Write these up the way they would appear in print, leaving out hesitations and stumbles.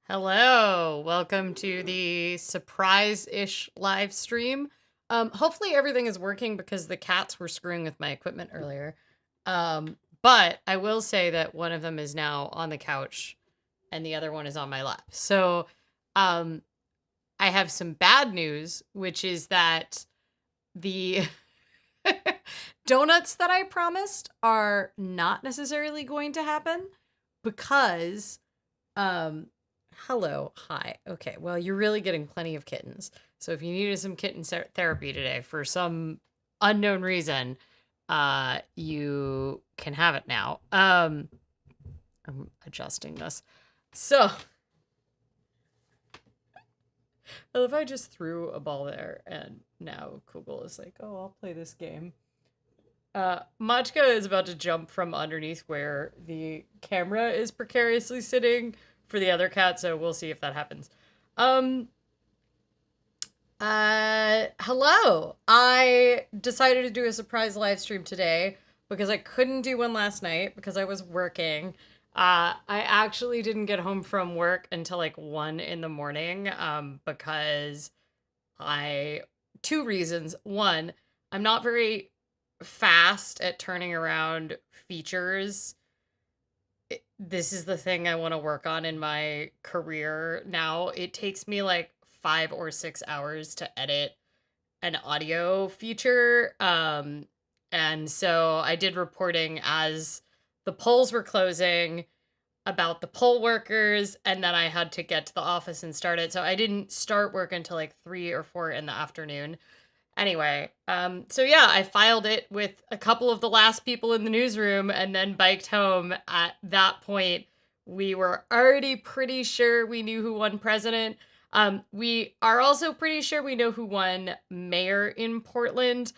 Hello, welcome to the surprise-ish live stream. Hopefully everything is working because the cats were screwing with my equipment earlier. But I will say that one of them is now on the couch and the other one is on my lap. So, um, I have some bad news, which is that the donuts that I promised are not necessarily going to happen because um hello, hi. Okay, well, you're really getting plenty of kittens. So if you needed some therapy today for some unknown reason, you can have it now. I'm adjusting this. So, well, if I just threw a ball there and now Kugel is like, "Oh, I'll play this game." Machka is about to jump from underneath where the camera is precariously sitting for the other cat, so we'll see if that happens. Um, Hello. I decided to do a surprise live stream today because I couldn't do one last night because I was working. I actually didn't get home from work until like 1 in the morning, because I, two reasons. One, I'm not very fast at turning around features. This is the thing I want to work on in my career now. It takes me like 5 or 6 hours to edit an audio feature. And so I did reporting as the polls were closing about the poll workers, and then I had to get to the office and start it. So I didn't start work until like 3 or 4 in the afternoon. Anyway, so yeah, I filed it with a couple of the last people in the newsroom and then biked home. At that point, we were already pretty sure we knew who won president. We are also pretty sure we know who won mayor in Portland.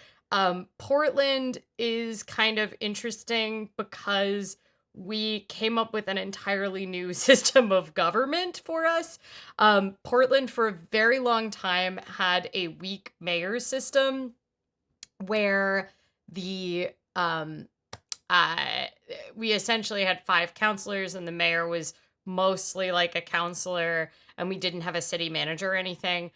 Portland is kind of interesting because we came up with an entirely new system of government for us. Portland, for a very long time, had a weak mayor system where the we essentially had 5 counselors, and the mayor was mostly like a counselor, and we didn't have a city manager or anything.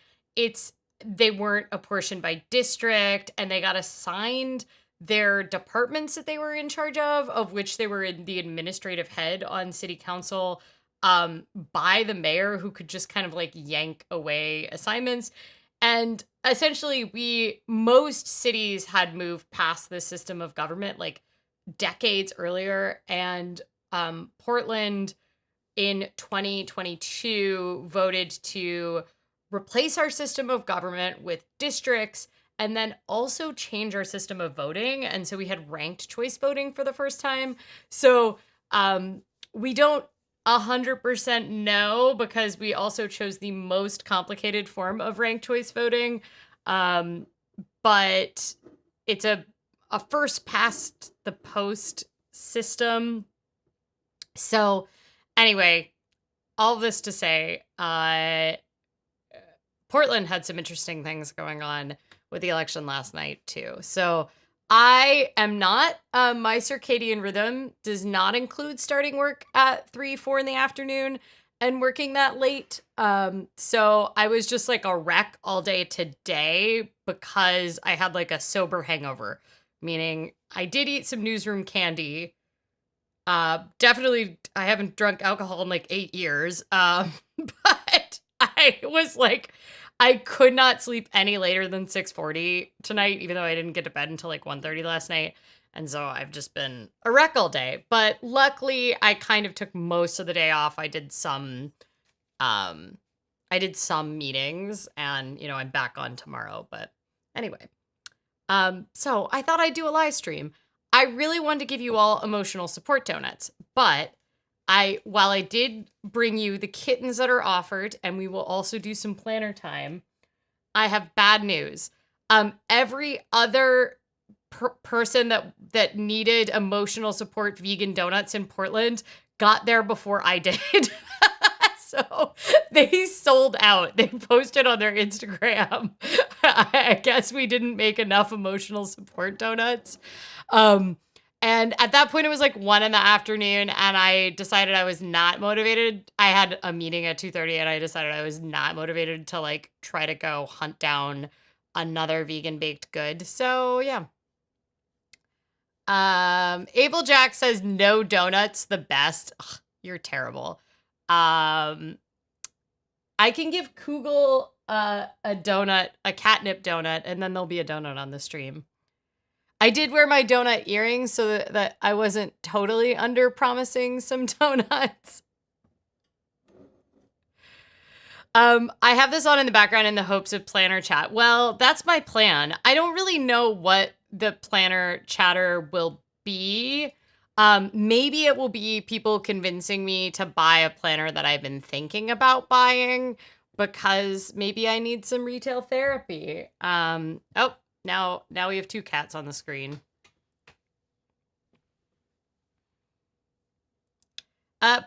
They weren't apportioned by district, and they got assigned their departments that they were in charge of which they were in the administrative head on city council, by the mayor, who could just kind of like yank away assignments. And essentially, most cities had moved past this system of government like decades earlier. And Portland in 2022 voted to replace our system of government with districts and then also change our system of voting. And so we had ranked choice voting for the first time. So we don't 100% know because we also chose the most complicated form of ranked choice voting. But it's a first past the post system. So anyway, all this to say, Portland had some interesting things going on with the election last night too. So I am not, my circadian rhythm does not include starting work at 3, 4 in the afternoon and working that late. So I was just like a wreck all day today because I had like a sober hangover, meaning I did eat some newsroom candy. Definitely I haven't drunk alcohol in like 8 years. But I was like, I could not sleep any later than 6:40 tonight, even though I didn't get to bed until like 1:30 last night. And so I've just been a wreck all day. But luckily, I kind of took most of the day off. I did some meetings, and I'm back on tomorrow. But anyway, so I thought I'd do a live stream. I really wanted to give you all emotional support donuts, but while I did bring you the kittens that are offered, and we will also do some planner time, I have bad news. Every other person that needed emotional support vegan donuts in Portland got there before I did. So they sold out. They posted on their Instagram. I guess we didn't make enough emotional support donuts. And at that point, it was like 1 in the afternoon, and I decided I was not motivated. I had a meeting at 2:30, and I decided I was not motivated to like try to go hunt down another vegan baked good. So yeah. Abel Jack says no donuts, the best. Ugh, you're terrible. Um, I can give Kugel a donut, a catnip donut, and then there'll be a donut on the stream. I did wear my donut earrings so that I wasn't totally under promising some donuts. I have this on in the background in the hopes of planner chat. Well, that's my plan. I don't really know what the planner chatter will be. Maybe it will be people convincing me to buy a planner that I've been thinking about buying because maybe I need some retail therapy. Oh, now we have 2 cats on the screen.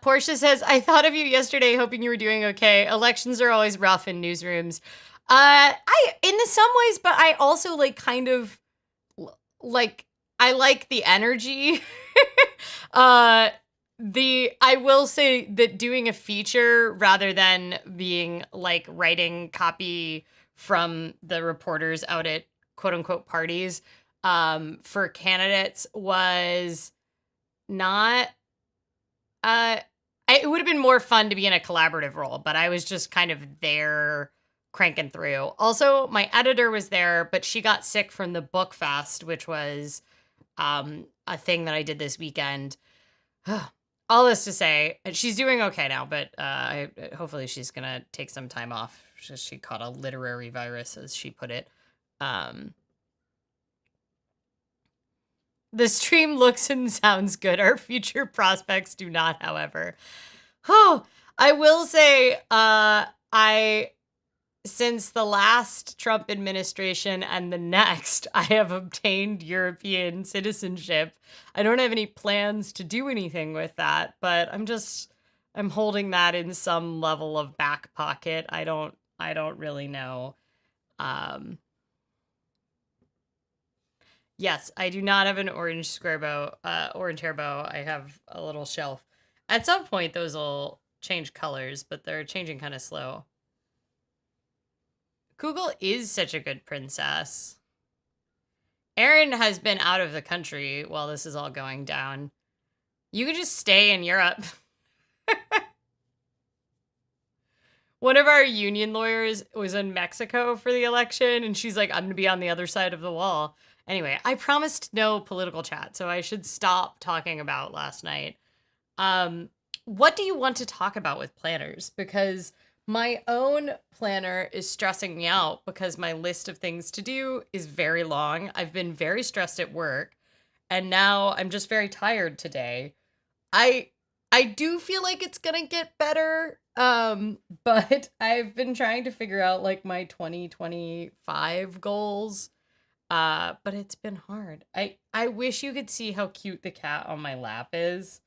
Portia says, I thought of you yesterday hoping you were doing okay. Elections are always rough in newsrooms. In some ways, but I also like kind of like, I like the energy. I will say that doing a feature rather than being like writing copy from the reporters out at quote unquote parties, for candidates was not, it would have been more fun to be in a collaborative role, but I was just kind of there cranking through. Also, my editor was there, but she got sick from the book fast, which was a thing that I did this weekend. All this to say, she's doing okay now, but hopefully she's going to take some time off. She caught a literary virus, as she put it. The stream looks and sounds good. Our future prospects do not, however. Oh, I will say, since the last Trump administration and the next, I have obtained European citizenship. I don't have any plans to do anything with that, but I'm holding that in some level of back pocket. I don't really know. Yes, I do not have an orange square bow, orange hair bow. I have a little shelf. At some point, those will change colors, but they're changing kind of slow. Kugel is such a good princess. Erin has been out of the country while this is all going down. You could just stay in Europe. One of our union lawyers was in Mexico for the election, and she's like, I'm going to be on the other side of the wall. Anyway, I promised no political chat, so I should stop talking about last night. What do you want to talk about with planners? Because my own planner is stressing me out because my list of things to do is very long. I've been very stressed at work, and now I'm just very tired today. I do feel like it's gonna get better, but I've been trying to figure out like my 2025 goals. But it's been hard. I wish you could see how cute the cat on my lap is.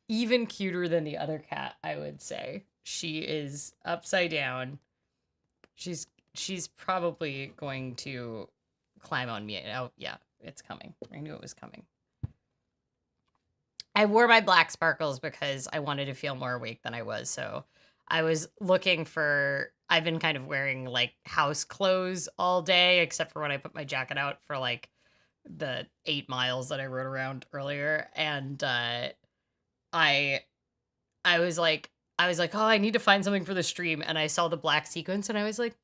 Even cuter than the other cat, I would say. She is upside down. She's probably going to climb on me. Oh, yeah, it's coming. I knew it was coming. I wore my black sparkles because I wanted to feel more awake than I was. So I was looking for, I've been kind of wearing like house clothes all day, except for when I put my jacket out for like the 8 miles that I rode around earlier. And I was like, oh, I need to find something for the stream. And I saw the black sequence and I was like,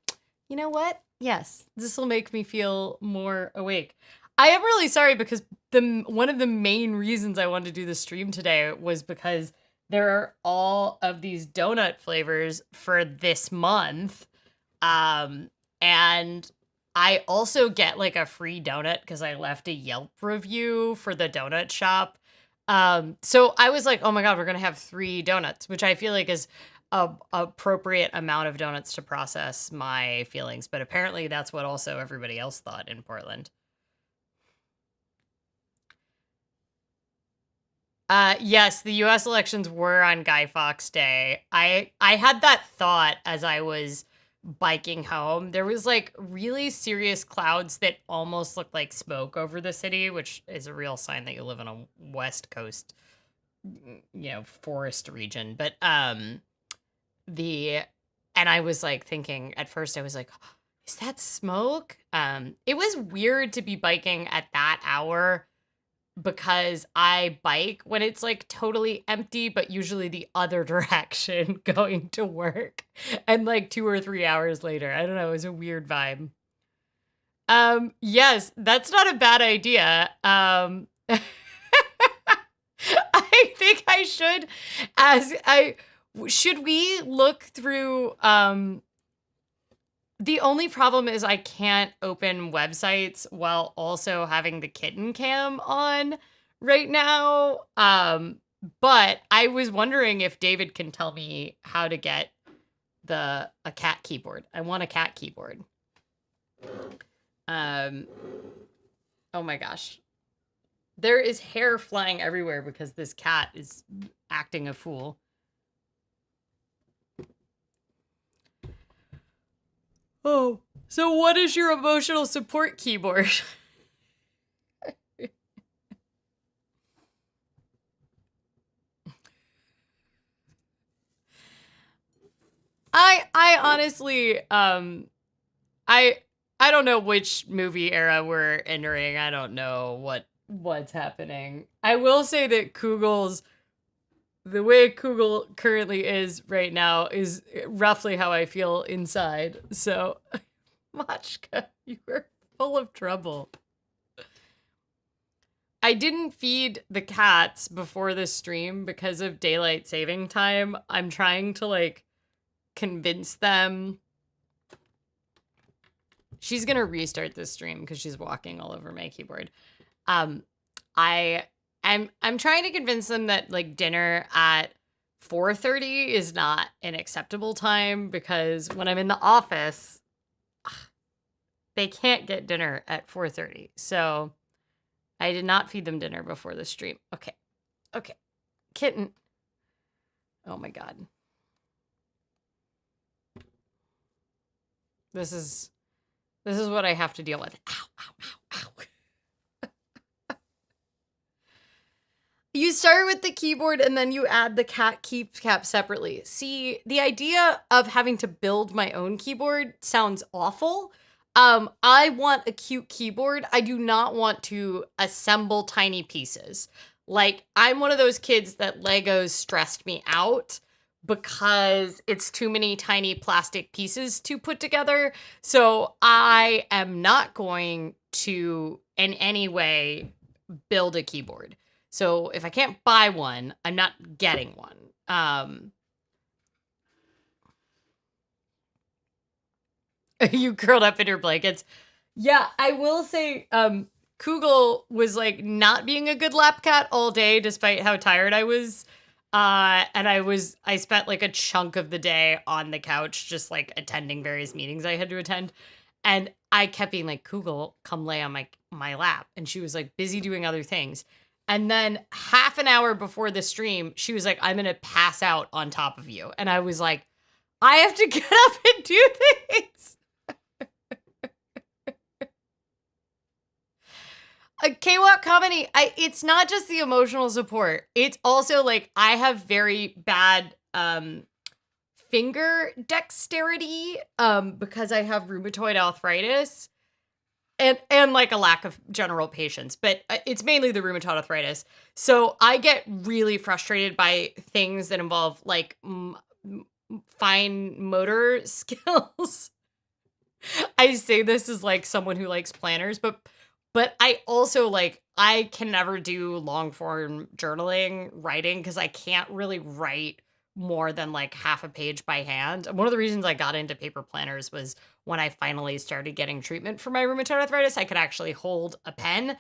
you know what? Yes, this will make me feel more awake. I am really sorry because one of the main reasons I wanted to do the stream today was because there are all of these donut flavors for this month. And I also get like a free donut because I left a Yelp review for the donut shop. So I was like, oh my God, we're going to have 3 donuts, which I feel like is a appropriate amount of donuts to process my feelings. But apparently that's what also everybody else thought in Portland. Yes, the US elections were on Guy Fawkes Day. I had that thought as I was biking home, there was like really serious clouds that almost looked like smoke over the city, which is a real sign that you live in a West Coast, forest region. But the and I was like thinking at first, I was like, is that smoke? It was weird to be biking at that hour because I bike when it's like totally empty, but usually the other direction going to work. And like 2 or 3 hours later, I don't know, it was a weird vibe. Yes, that's not a bad idea. I think I should, as I should we look through the only problem is I can't open websites while also having the kitten cam on right now. But I was wondering if David can tell me how to get a cat keyboard. I want a cat keyboard. Oh my gosh. There is hair flying everywhere because this cat is acting a fool. Oh, so what is your emotional support keyboard? I honestly I don't know which movie era we're entering. I don't know what's happening. I will say that the way Kugel currently is right now is roughly how I feel inside. So, Machka, you are full of trouble. I didn't feed the cats before the stream because of daylight saving time. I'm trying to like convince them. She's gonna restart this stream because she's walking all over my keyboard. I'm trying to convince them that like dinner at 4:30 is not an acceptable time because when I'm in the office, they can't get dinner at 4:30. So I did not feed them dinner before the stream. Okay. Kitten. Oh my God. This is what I have to deal with. Ow, ow, ow, ow. You start with the keyboard and then you add the cat keycap separately. See, the idea of having to build my own keyboard sounds awful. I want a cute keyboard. I do not want to assemble tiny pieces. Like, I'm one of those kids that Legos stressed me out because it's too many tiny plastic pieces to put together. So I am not going to in any way build a keyboard. So if I can't buy one, I'm not getting one. You curled up in your blankets. Yeah, I will say, Kugel was like not being a good lap cat all day, despite how tired I was. And I spent like a chunk of the day on the couch, just like attending various meetings I had to attend. And I kept being like, Kugel, come lay on my lap. And she was like busy doing other things. And then half an hour before the stream, she was like, I'm going to pass out on top of you. And I was like, I have to get up and do things. A K-Walk comedy, it's not just the emotional support. It's also like I have very bad finger dexterity because I have rheumatoid arthritis and like a lack of general patience, but it's mainly the rheumatoid arthritis. So I get really frustrated by things that involve like fine motor skills. I say this as like someone who likes planners, but I also like I can never do long form journaling writing because I can't really write more than like half a page by hand. One of the reasons I got into paper planners was when I finally started getting treatment for my rheumatoid arthritis, I could actually hold a pen,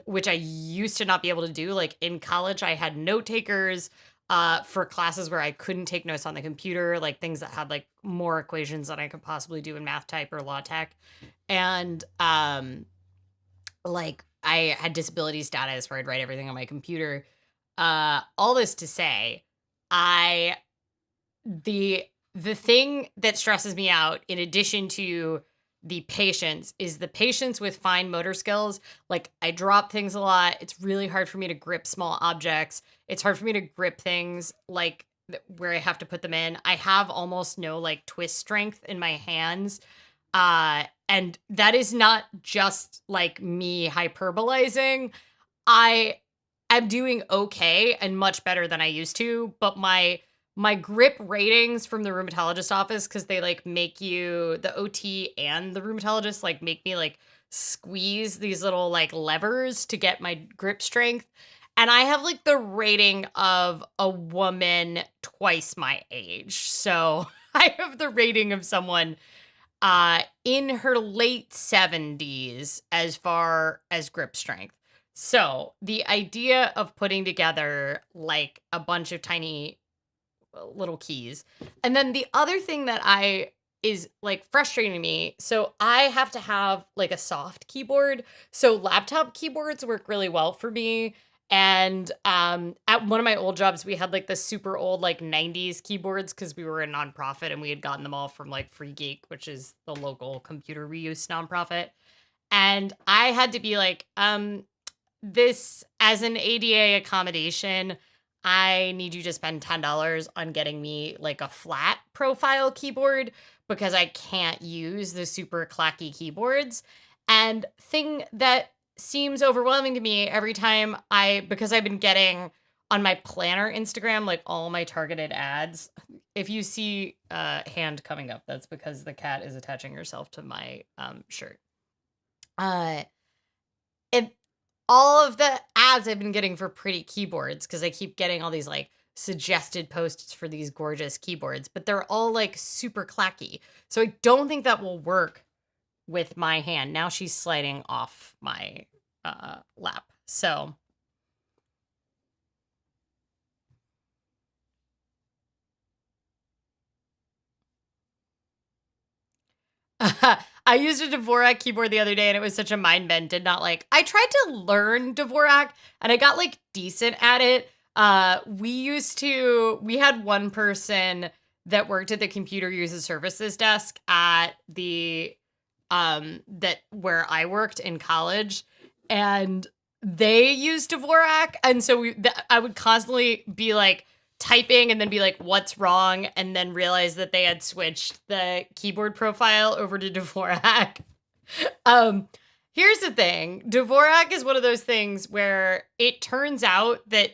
which I used to not be able to do. Like in college, I had note takers for classes where I couldn't take notes on the computer, like things that had like more equations than I could possibly do in math type or law tech. And like I had disability status where I'd write everything on my computer. All this to say, the the thing that stresses me out, in addition to the patience, is the patience with fine motor skills. Like, I drop things a lot. It's really hard for me to grip small objects. It's hard for me to grip things like where I have to put them in. I have almost no like twist strength in my hands. And that is not just like me hyperbolizing. I am doing okay and much better than I used to, but my grip ratings from the rheumatologist office, because they like make you, the OT and the rheumatologist like make me like squeeze these little like levers to get my grip strength. And I have like the rating of a woman twice my age. So I have the rating of someone in her late 70s as far as grip strength. So the idea of putting together like a bunch of tiny little keys. And then the other thing that I is like frustrating me. So I have to have like a soft keyboard. So laptop keyboards work really well for me. And at one of my old jobs, we had like the super old like 90s keyboards because we were a nonprofit and we had gotten them all from like Free Geek, which is the local computer reuse nonprofit. And I had to be like, this as an ADA accommodation, I need you to spend $10 on getting me like a flat profile keyboard because I can't use the super clacky keyboards. And thing that seems overwhelming to me every time because I've been getting on my planner Instagram, like all my targeted ads. If you see a hand coming up, that's because the cat is attaching herself to my shirt. Uh, it all of the ads I've been getting for pretty keyboards, because I keep getting all these like suggested posts for these gorgeous keyboards, but they're all like super clacky. So I don't think that will work with my hand. Now she's sliding off my lap. So I used a Dvorak keyboard the other day and it was such a mind bend. I tried to learn Dvorak and I got like decent at it. We had one person that worked at the computer user services desk at the that where I worked in college, and they used Dvorak, and so I would constantly be like typing and then be like, what's wrong? And then realize that they had switched the keyboard profile over to Dvorak. um, Here's the thing. Dvorak is one of those things where it turns out that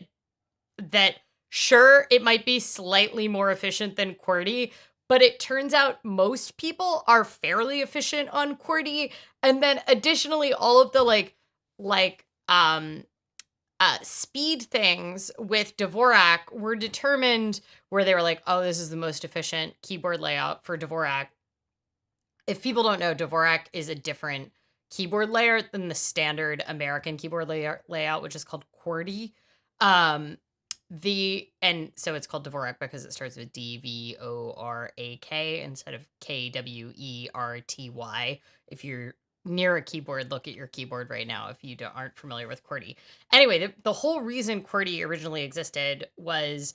sure, it might be slightly more efficient than QWERTY, but it turns out most people are fairly efficient on QWERTY. And then additionally, all of the speed things with Dvorak were determined where they were like, oh, this is the most efficient keyboard layout for Dvorak. If people don't know, Dvorak is a different keyboard layout than the standard American keyboard layout, which is called QWERTY. And so it's called Dvorak because it starts with Dvorak instead of Kwerty. If you're near a keyboard, look at your keyboard right now if you aren't familiar with QWERTY. Anyway, the whole reason QWERTY originally existed was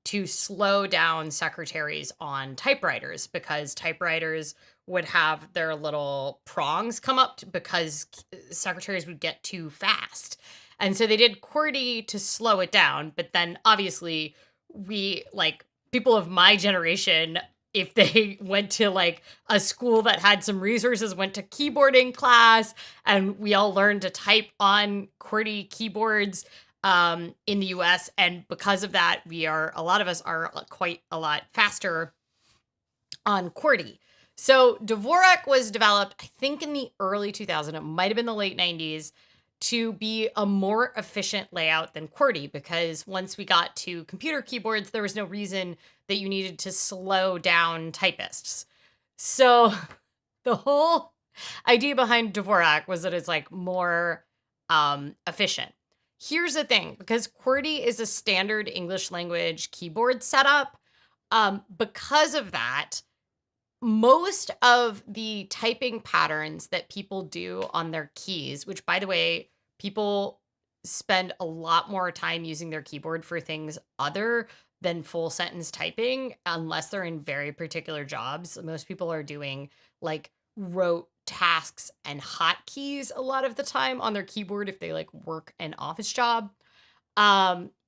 to slow down secretaries on typewriters, because typewriters would have their little prongs come up because secretaries would get too fast. And so they did QWERTY to slow it down. But then obviously people of my generation, if they went to like a school that had some resources, went to keyboarding class, and we all learned to type on QWERTY keyboards in the US. And because of that, a lot of us are quite a lot faster on QWERTY. So Dvorak was developed, I think, in the early 2000s. It might have been the late 90s, to be a more efficient layout than QWERTY, because once we got to computer keyboards, there was no reason that you needed to slow down typists. So the whole idea behind Dvorak was that it's like more efficient. Here's the thing, because QWERTY is a standard English language keyboard setup, because of that, most of the typing patterns that people do on their keys, which, by the way, people spend a lot more time using their keyboard for things other than full sentence typing unless they're in very particular jobs. Most people are doing like rote tasks and hotkeys a lot of the time on their keyboard if they like work an office job.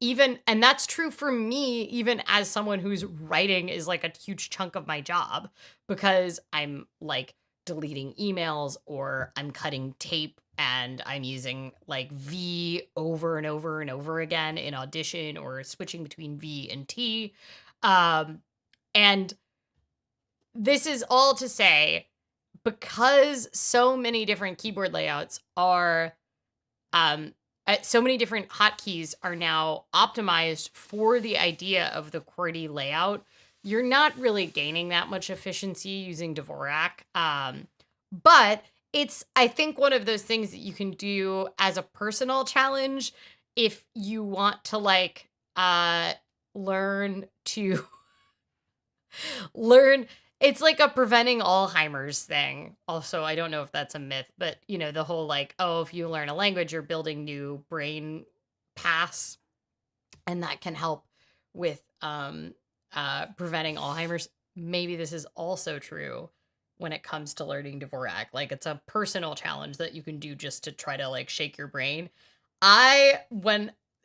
Even, and that's true for me, even as someone who's writing is like a huge chunk of my job because I'm like deleting emails or I'm cutting tape and I'm using like V over and over and over again in Audition or switching between V and T. Um, and this is all to say, because so many different keyboard layouts are so many different hotkeys are now optimized for the idea of the QWERTY layout, you're not really gaining that much efficiency using Dvorak. But it's, I think, one of those things that you can do as a personal challenge if you want to like learn to learn. It's like a preventing Alzheimer's thing. Also, I don't know if that's a myth, but you know, the whole like, oh, if you learn a language, you're building new brain paths, and that can help with preventing Alzheimer's. Maybe this is also true when it comes to learning Dvorak. Like it's a personal challenge that you can do just to try to like shake your brain.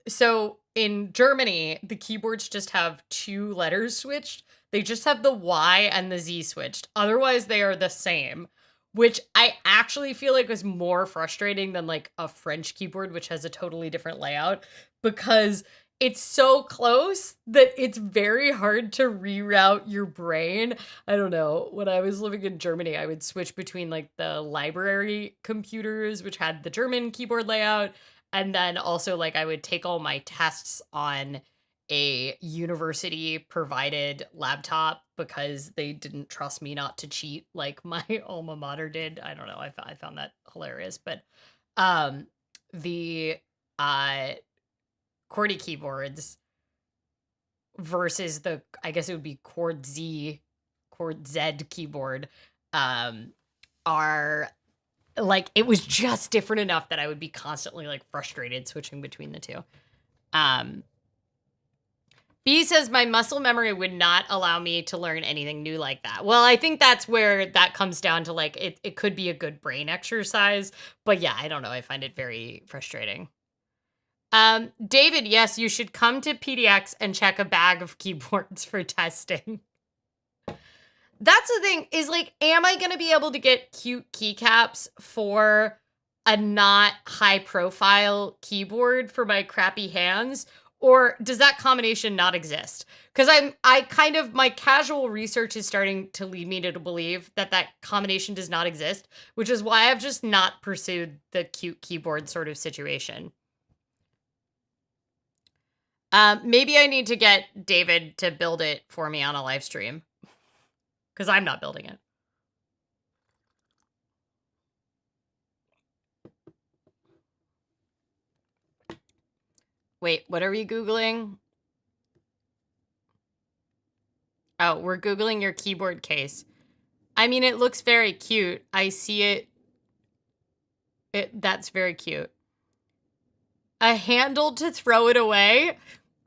So in Germany, the keyboards just have two letters switched. They just have the Y and the Z switched. Otherwise, they are the same, which I actually feel like was more frustrating than like a French keyboard, which has a totally different layout, because it's so close that it's very hard to reroute your brain. I don't know. When I was living in Germany, I would switch between like the library computers, which had the German keyboard layout, and then also like I would take all my tests on a university provided laptop because they didn't trust me not to cheat like my alma mater did. I don't know. I found that hilarious. But the QWERTY keyboards versus the, I guess it would be Chord Z keyboard, are like, it was just different enough that I would be constantly like frustrated switching between the two. B says my muscle memory would not allow me to learn anything new like that. Well, I think that's where that comes down to like, it could be a good brain exercise, but yeah, I don't know. I find it very frustrating. David, yes, you should come to PDX and check a bag of keyboards for testing. That's the thing, is like, am I going to be able to get cute keycaps for a not high profile keyboard for my crappy hands? Or does that combination not exist? Because my casual research is starting to lead me to believe that that combination does not exist, which is why I've just not pursued the cute keyboard sort of situation. Maybe I need to get David to build it for me on a live stream, because I'm not building it. Wait, what are we Googling? Oh, we're Googling your keyboard case. I mean, it looks very cute. I see it. That's very cute. A handle to throw it away?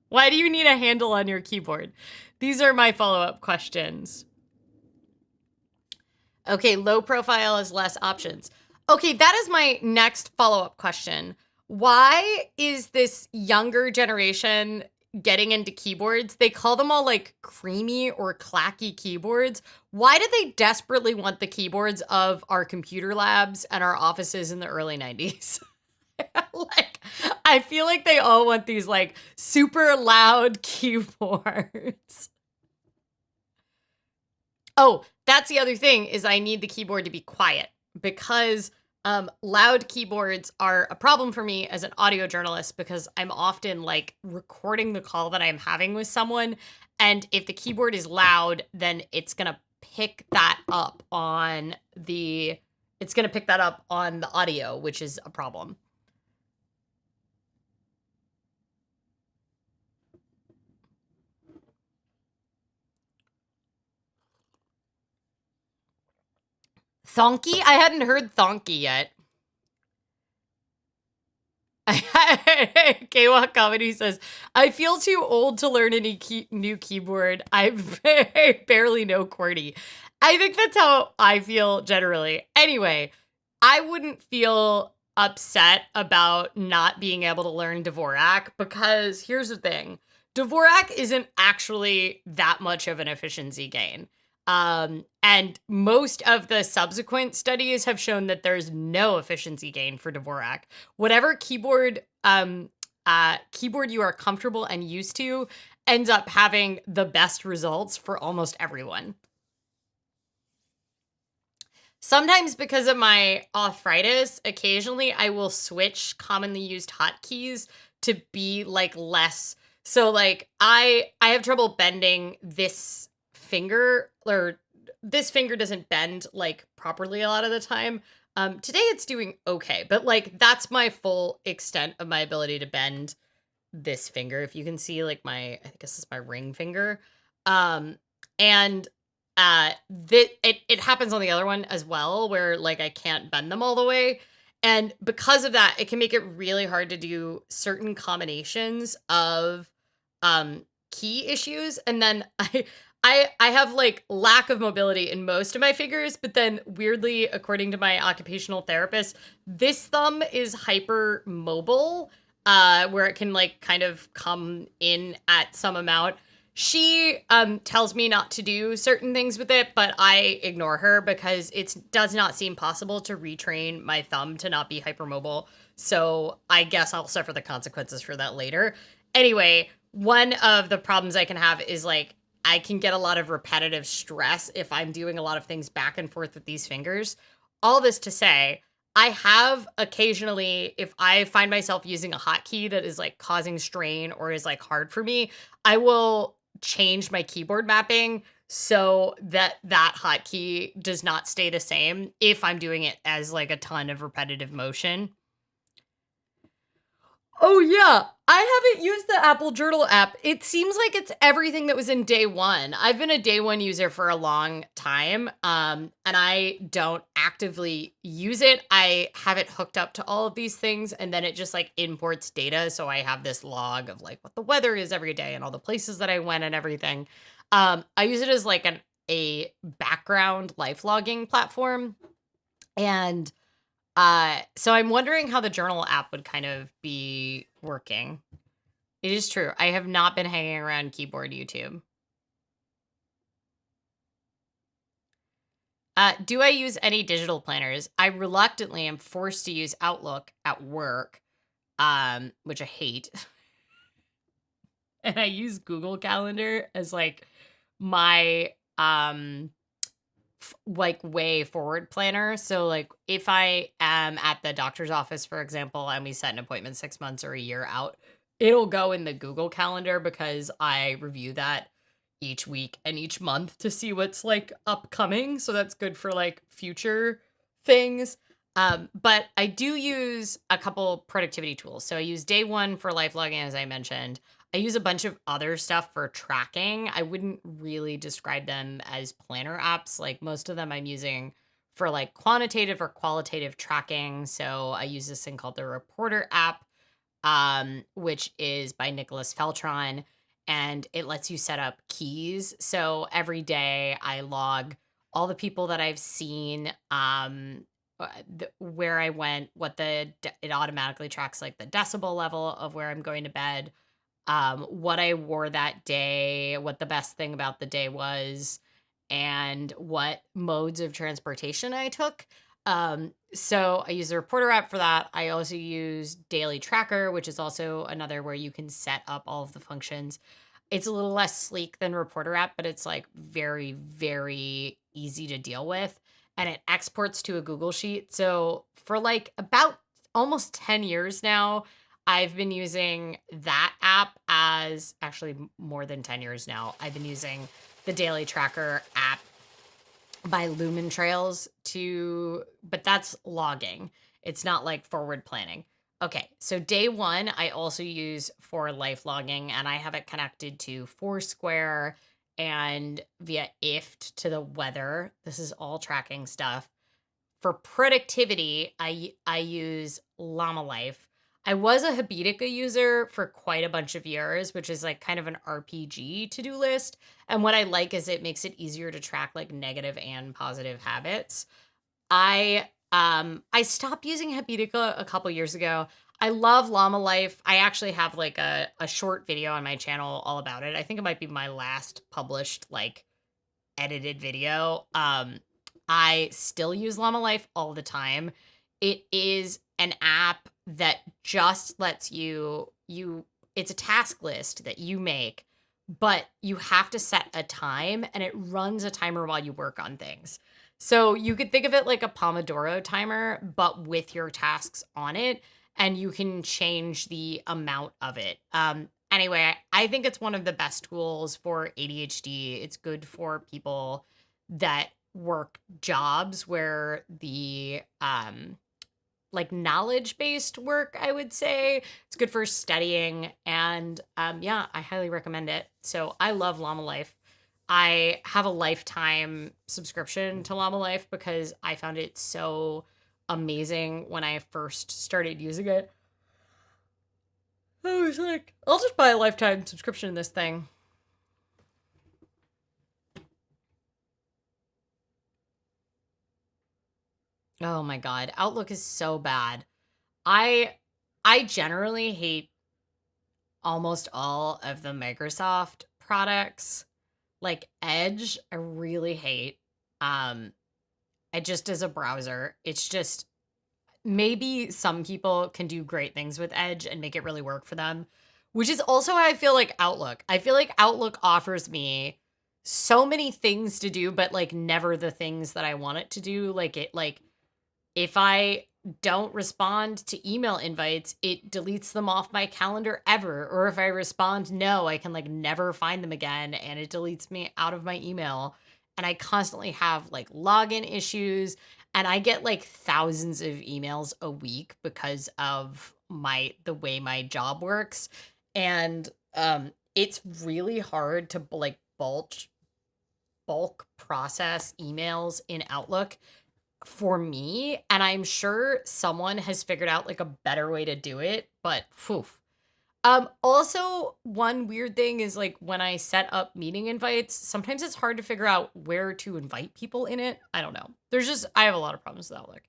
Why do you need a handle on your keyboard? These are my follow-up questions. Okay, low profile has less options. Okay, that is my next follow-up question. Why is this younger generation getting into keyboards? They call them all like creamy or clacky keyboards. Why did they desperately want the keyboards of our computer labs and our offices in the early 90s? Like, I feel like they all want these like super loud keyboards. Oh, that's the other thing, is I need the keyboard to be quiet, because loud keyboards are a problem for me as an audio journalist, because I'm often like recording the call that I'm having with someone. And if the keyboard is loud, then it's going to pick that up on the audio, which is a problem. Thonky? I hadn't heard thonky yet. K-Walk Comedy says, I feel too old to learn any new keyboard. I barely know QWERTY. I think that's how I feel generally. Anyway, I wouldn't feel upset about not being able to learn Dvorak because here's the thing. Dvorak isn't actually that much of an efficiency gain. And most of the subsequent studies have shown that there's no efficiency gain for Dvorak. Whatever keyboard you are comfortable and used to ends up having the best results for almost everyone. Sometimes because of my arthritis, occasionally I will switch commonly used hotkeys to be like less. So like I have trouble bending this finger, or this finger doesn't bend like properly a lot of the time. Today it's doing okay, but like that's my full extent of my ability to bend this finger. If you can see like I think this is my ring finger. And it happens on the other one as well, where like I can't bend them all the way. And because of that, it can make it really hard to do certain combinations of key issues. And then I have like lack of mobility in most of my fingers, but then weirdly, according to my occupational therapist, this thumb is hyper mobile, where it can like kind of come in at some amount. She tells me not to do certain things with it, but I ignore her because it does not seem possible to retrain my thumb to not be hypermobile. So I guess I'll suffer the consequences for that later. Anyway, one of the problems I can have is like I can get a lot of repetitive stress if I'm doing a lot of things back and forth with these fingers. All this to say, I have occasionally, if I find myself using a hotkey that is like causing strain or is like hard for me, I will change my keyboard mapping so that hotkey does not stay the same if I'm doing it as like a ton of repetitive motion. Oh yeah, I haven't used the Apple Journal app. It seems like it's everything that was in day one. I've been a day one user for a long time, and I don't actively use it. I have it hooked up to all of these things, and then it just like imports data. So I have this log of like what the weather is every day and all the places that I went and everything. I use it as like a background life logging platform, and so I'm wondering how the journal app would kind of be working. It is true. I have not been hanging around keyboard YouTube. Do I use any digital planners? I reluctantly am forced to use Outlook at work, which I hate. And I use Google Calendar as like my like way forward planner. So like if I am at the doctor's office, for example, and we set an appointment 6 months or a year out, it'll go in the Google Calendar because I review that each week and each month to see what's like upcoming. So that's good for like future things. But I do use a couple productivity tools. So I use Day One for life logging, as I mentioned. I use a bunch of other stuff for tracking. I wouldn't really describe them as planner apps. Like most of them I'm using for like quantitative or qualitative tracking. So I use this thing called the Reporter app, which is by Nicholas Feltron, and it lets you set up keys. So every day I log all the people that I've seen, where I went, it automatically tracks like the decibel level of where I'm going to bed, what I wore that day, what the best thing about the day was, and what modes of transportation I took. So I use the Reporter app for that. I also use Daily Tracker, which is also another where you can set up all of the functions. It's a little less sleek than Reporter app, but it's like very, very easy to deal with. And it exports to a Google Sheet. So for like about almost 10 years now, I've been using that app as actually more than 10 years now. I've been using the Daily Tracker app by Lumen Trails but that's logging. It's not like forward planning. Okay, so Day One, I also use for life logging, and I have it connected to Foursquare and via IFT to the weather. This is all tracking stuff. For productivity, I use Llama Life. I was a Habitica user for quite a bunch of years, which is like kind of an RPG to-do list. And what I like is it makes it easier to track like negative and positive habits. I stopped using Habitica a couple years ago. I love Llama Life. I actually have like a short video on my channel all about it. I think it might be my last published like edited video. I still use Llama Life all the time. It is an app that just lets you it's a task list that you make, but you have to set a time and it runs a timer while you work on things. So you could think of it like a Pomodoro timer, but with your tasks on it, and you can change the amount of it. Anyway, I think it's one of the best tools for ADHD. It's good for people that work jobs where the like knowledge-based work, I would say. It's good for studying, and yeah, I highly recommend it. So I love Llama Life. I have a lifetime subscription to Llama Life because I found it so amazing when I first started using it. I was like, I'll just buy a lifetime subscription to this thing. Oh my God. Outlook is so bad. I I generally hate almost all of the Microsoft products. Like Edge, I really hate. Um, I just as a browser, it's just maybe some people can do great things with Edge and make it really work for them, which is also how I feel like Outlook. I feel like Outlook offers me so many things to do, but like never the things that I want it to do. Like if I don't respond to email invites, it deletes them off my calendar ever. Or if I respond no, I can like never find them again and it deletes me out of my email. And I constantly have like login issues and I get like thousands of emails a week because of the way my job works. And it's really hard to like bulk process emails in Outlook for me, and I'm sure someone has figured out like a better way to do it, but phew. Also one weird thing is like when I set up meeting invites, sometimes it's hard to figure out where to invite people in it. I don't know. I have a lot of problems with Outlook.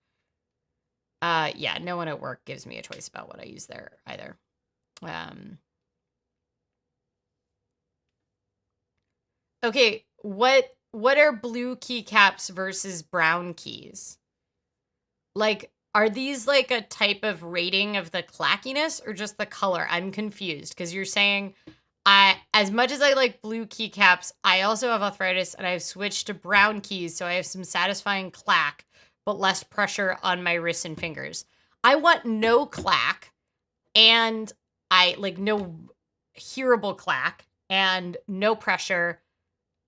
Yeah, no one at work gives me a choice about what I use there either. Okay, what are blue keycaps versus brown keys? Like, are these like a type of rating of the clackiness or just the color? I'm confused because you're saying as much as I like blue keycaps, I also have arthritis and I've switched to brown keys, so I have some satisfying clack, but less pressure on my wrists and fingers. I want no clack, and I like no hearable clack and no pressure,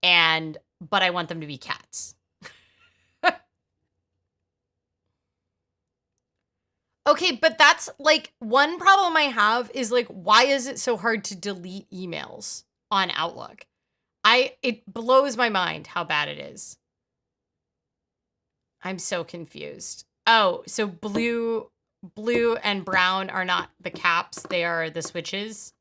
but I want them to be cats. Okay, but that's like one problem I have is like, why is it so hard to delete emails on Outlook? It blows my mind how bad it is. I'm so confused. Oh, so blue and brown are not the caps, they are the switches.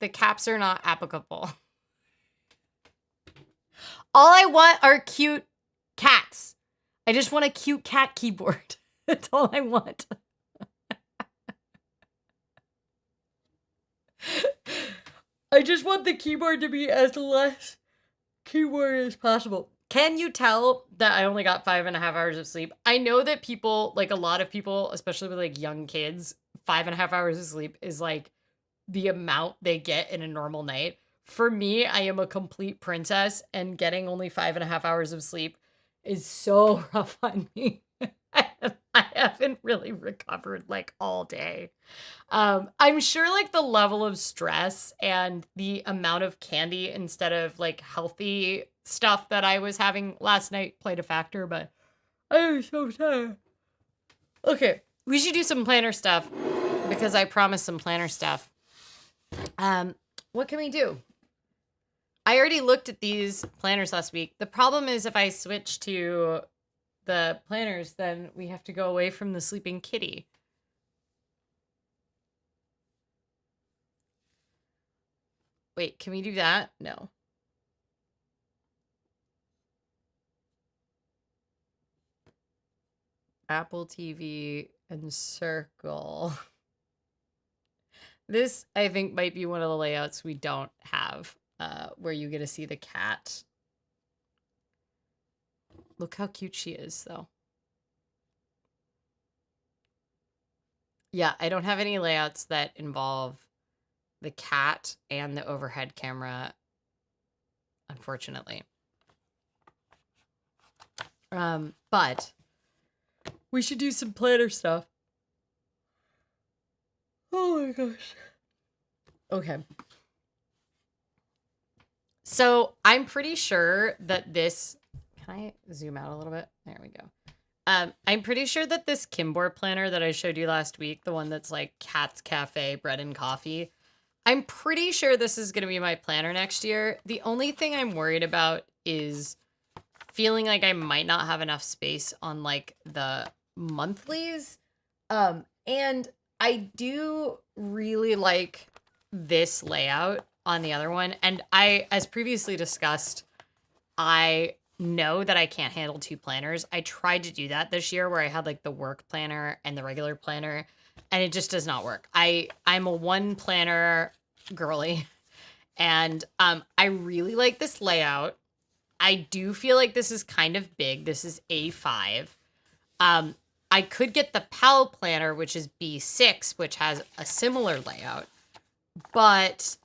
The caps are not applicable. All I want are cute cats. I just want a cute cat keyboard. That's all I want. I just want the keyboard to be as less keyboard as possible. Can you tell that I only got 5.5 hours of sleep? I know that people, like a lot of people, especially with like young kids, 5.5 hours of sleep is like the amount they get in a normal night. For me, I am a complete princess, and getting only 5.5 hours of sleep is so rough on me. I haven't really recovered like all day. I'm sure like the level of stress and the amount of candy instead of like healthy stuff that I was having last night played a factor, but I'm so tired. Okay, we should do some planner stuff because I promised some planner stuff. What can we do? I already looked at these planners last week. The problem is if I switch to the planners, then we have to go away from the sleeping kitty. Wait, can we do that? No. Apple TV and circle. This, I think, might be one of the layouts we don't have, where you get to see the cat. Look how cute she is, though. Yeah, I don't have any layouts that involve the cat and the overhead camera, unfortunately. But we should do some planner stuff. Oh my gosh. Okay. So I'm pretty sure that this, can I zoom out a little bit? There we go. I'm pretty sure that this Kimbor planner that I showed you last week, the one that's like Cat's Cafe, bread and coffee, I'm pretty sure this is going to be my planner next year. The only thing I'm worried about is feeling like I might not have enough space on like the monthlies. And I do really like this layout on the other one. And as previously discussed, I know that I can't handle two planners. I tried to do that this year where I had like the work planner and the regular planner, and it just does not work. I'm a one planner girly, and I really like this layout. I do feel like this is kind of big. This is A5. I could get the PAL planner, which is B6, which has a similar layout, but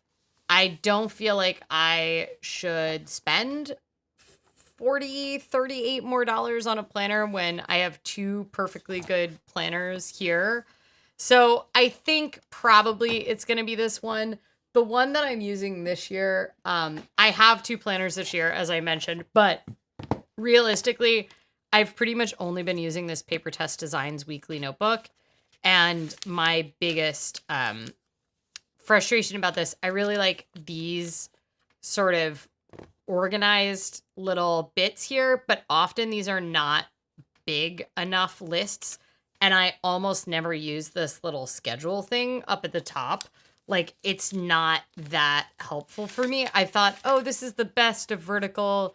I don't feel like I should spend 38 more dollars on a planner when I have two perfectly good planners here. So I think probably it's going to be this one. The one that I'm using this year, I have two planners this year, as I mentioned, but realistically, I've pretty much only been using this Paper Test Designs weekly notebook. And my biggest frustration about this, I really like these sort of organized little bits here, but often these are not big enough lists. And I almost never use this little schedule thing up at the top. Like, it's not that helpful for me. I thought, oh, this is the best of vertical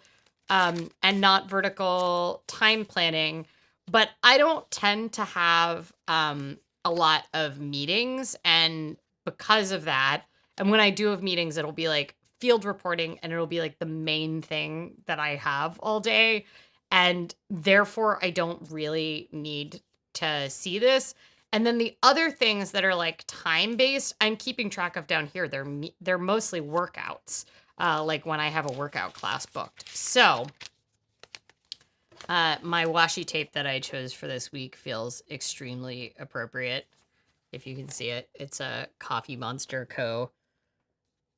and not vertical time planning. But I don't tend to have a lot of meetings. And because of that, and when I do have meetings, it'll be like field reporting, and it'll be like the main thing that I have all day. And therefore, I don't really need to see this. And then the other things that are like time based, I'm keeping track of down here. They're mostly workouts, like when I have a workout class booked. So my washi tape that I chose for this week feels extremely appropriate. If you can see it, it's a Coffee Monster Co.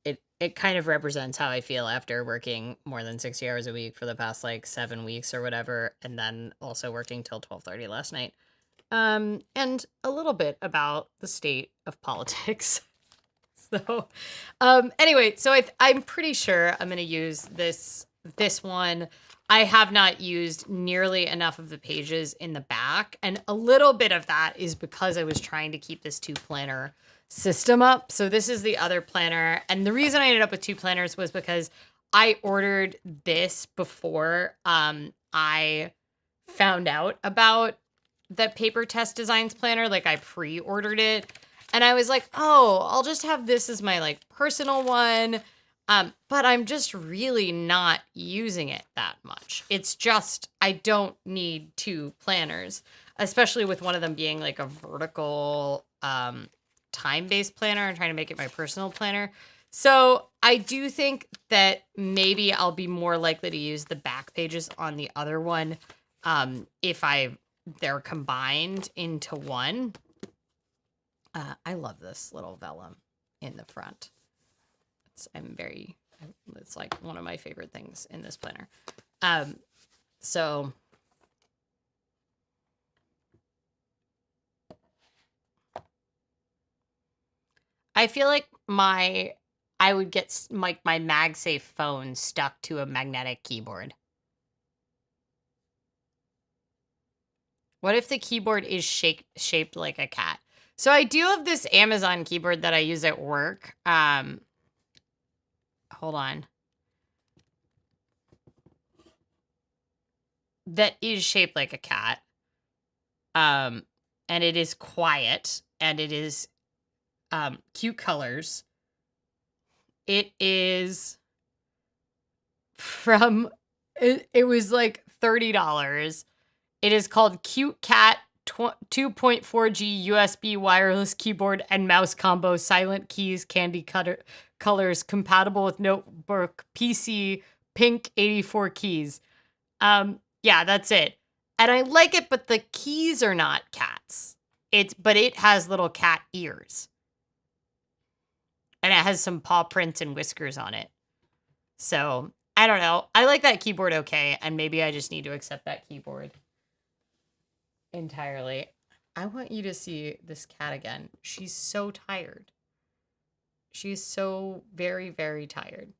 It kind of represents how I feel after working more than 60 hours a week for the past like 7 weeks or whatever, and then also working till 12:30 last night. And a little bit about the state of politics. So, anyway, so I'm pretty sure I'm going to use this one. I have not used nearly enough of the pages in the back, and a little bit of that is because I was trying to keep this two planner system up. So this is the other planner, and the reason I ended up with two planners was because I ordered this before I found out about the Paper Test Designs planner. Like, I pre-ordered it, and I was like, oh, I'll just have this as my like personal one. But I'm just really not using it that much. It's just, I don't need two planners, especially with one of them being like a vertical time-based planner and trying to make it my personal planner. So I do think that maybe I'll be more likely to use the back pages on the other one if they're combined into one. I love this little vellum in the front. It's like one of my favorite things in this planner. So I feel like my I would get my MagSafe phone stuck to a magnetic keyboard. What if the keyboard is shaped like a cat? So I do have this Amazon keyboard that I use at work. Hold on. That is shaped like a cat. And it is quiet, and it is cute colors. It is from it was like $30. It is called Cute Cat 2.4G USB wireless keyboard and mouse combo, silent keys, candy colors, compatible with notebook, PC, pink 84 keys. Yeah, that's it. And I like it, but the keys are not cats. But it has little cat ears. And it has some paw prints and whiskers on it. So, I don't know. I like that keyboard okay, and maybe I just need to accept that keyboard entirely. I want you to see this cat again. She's so tired. She's so very, very tired.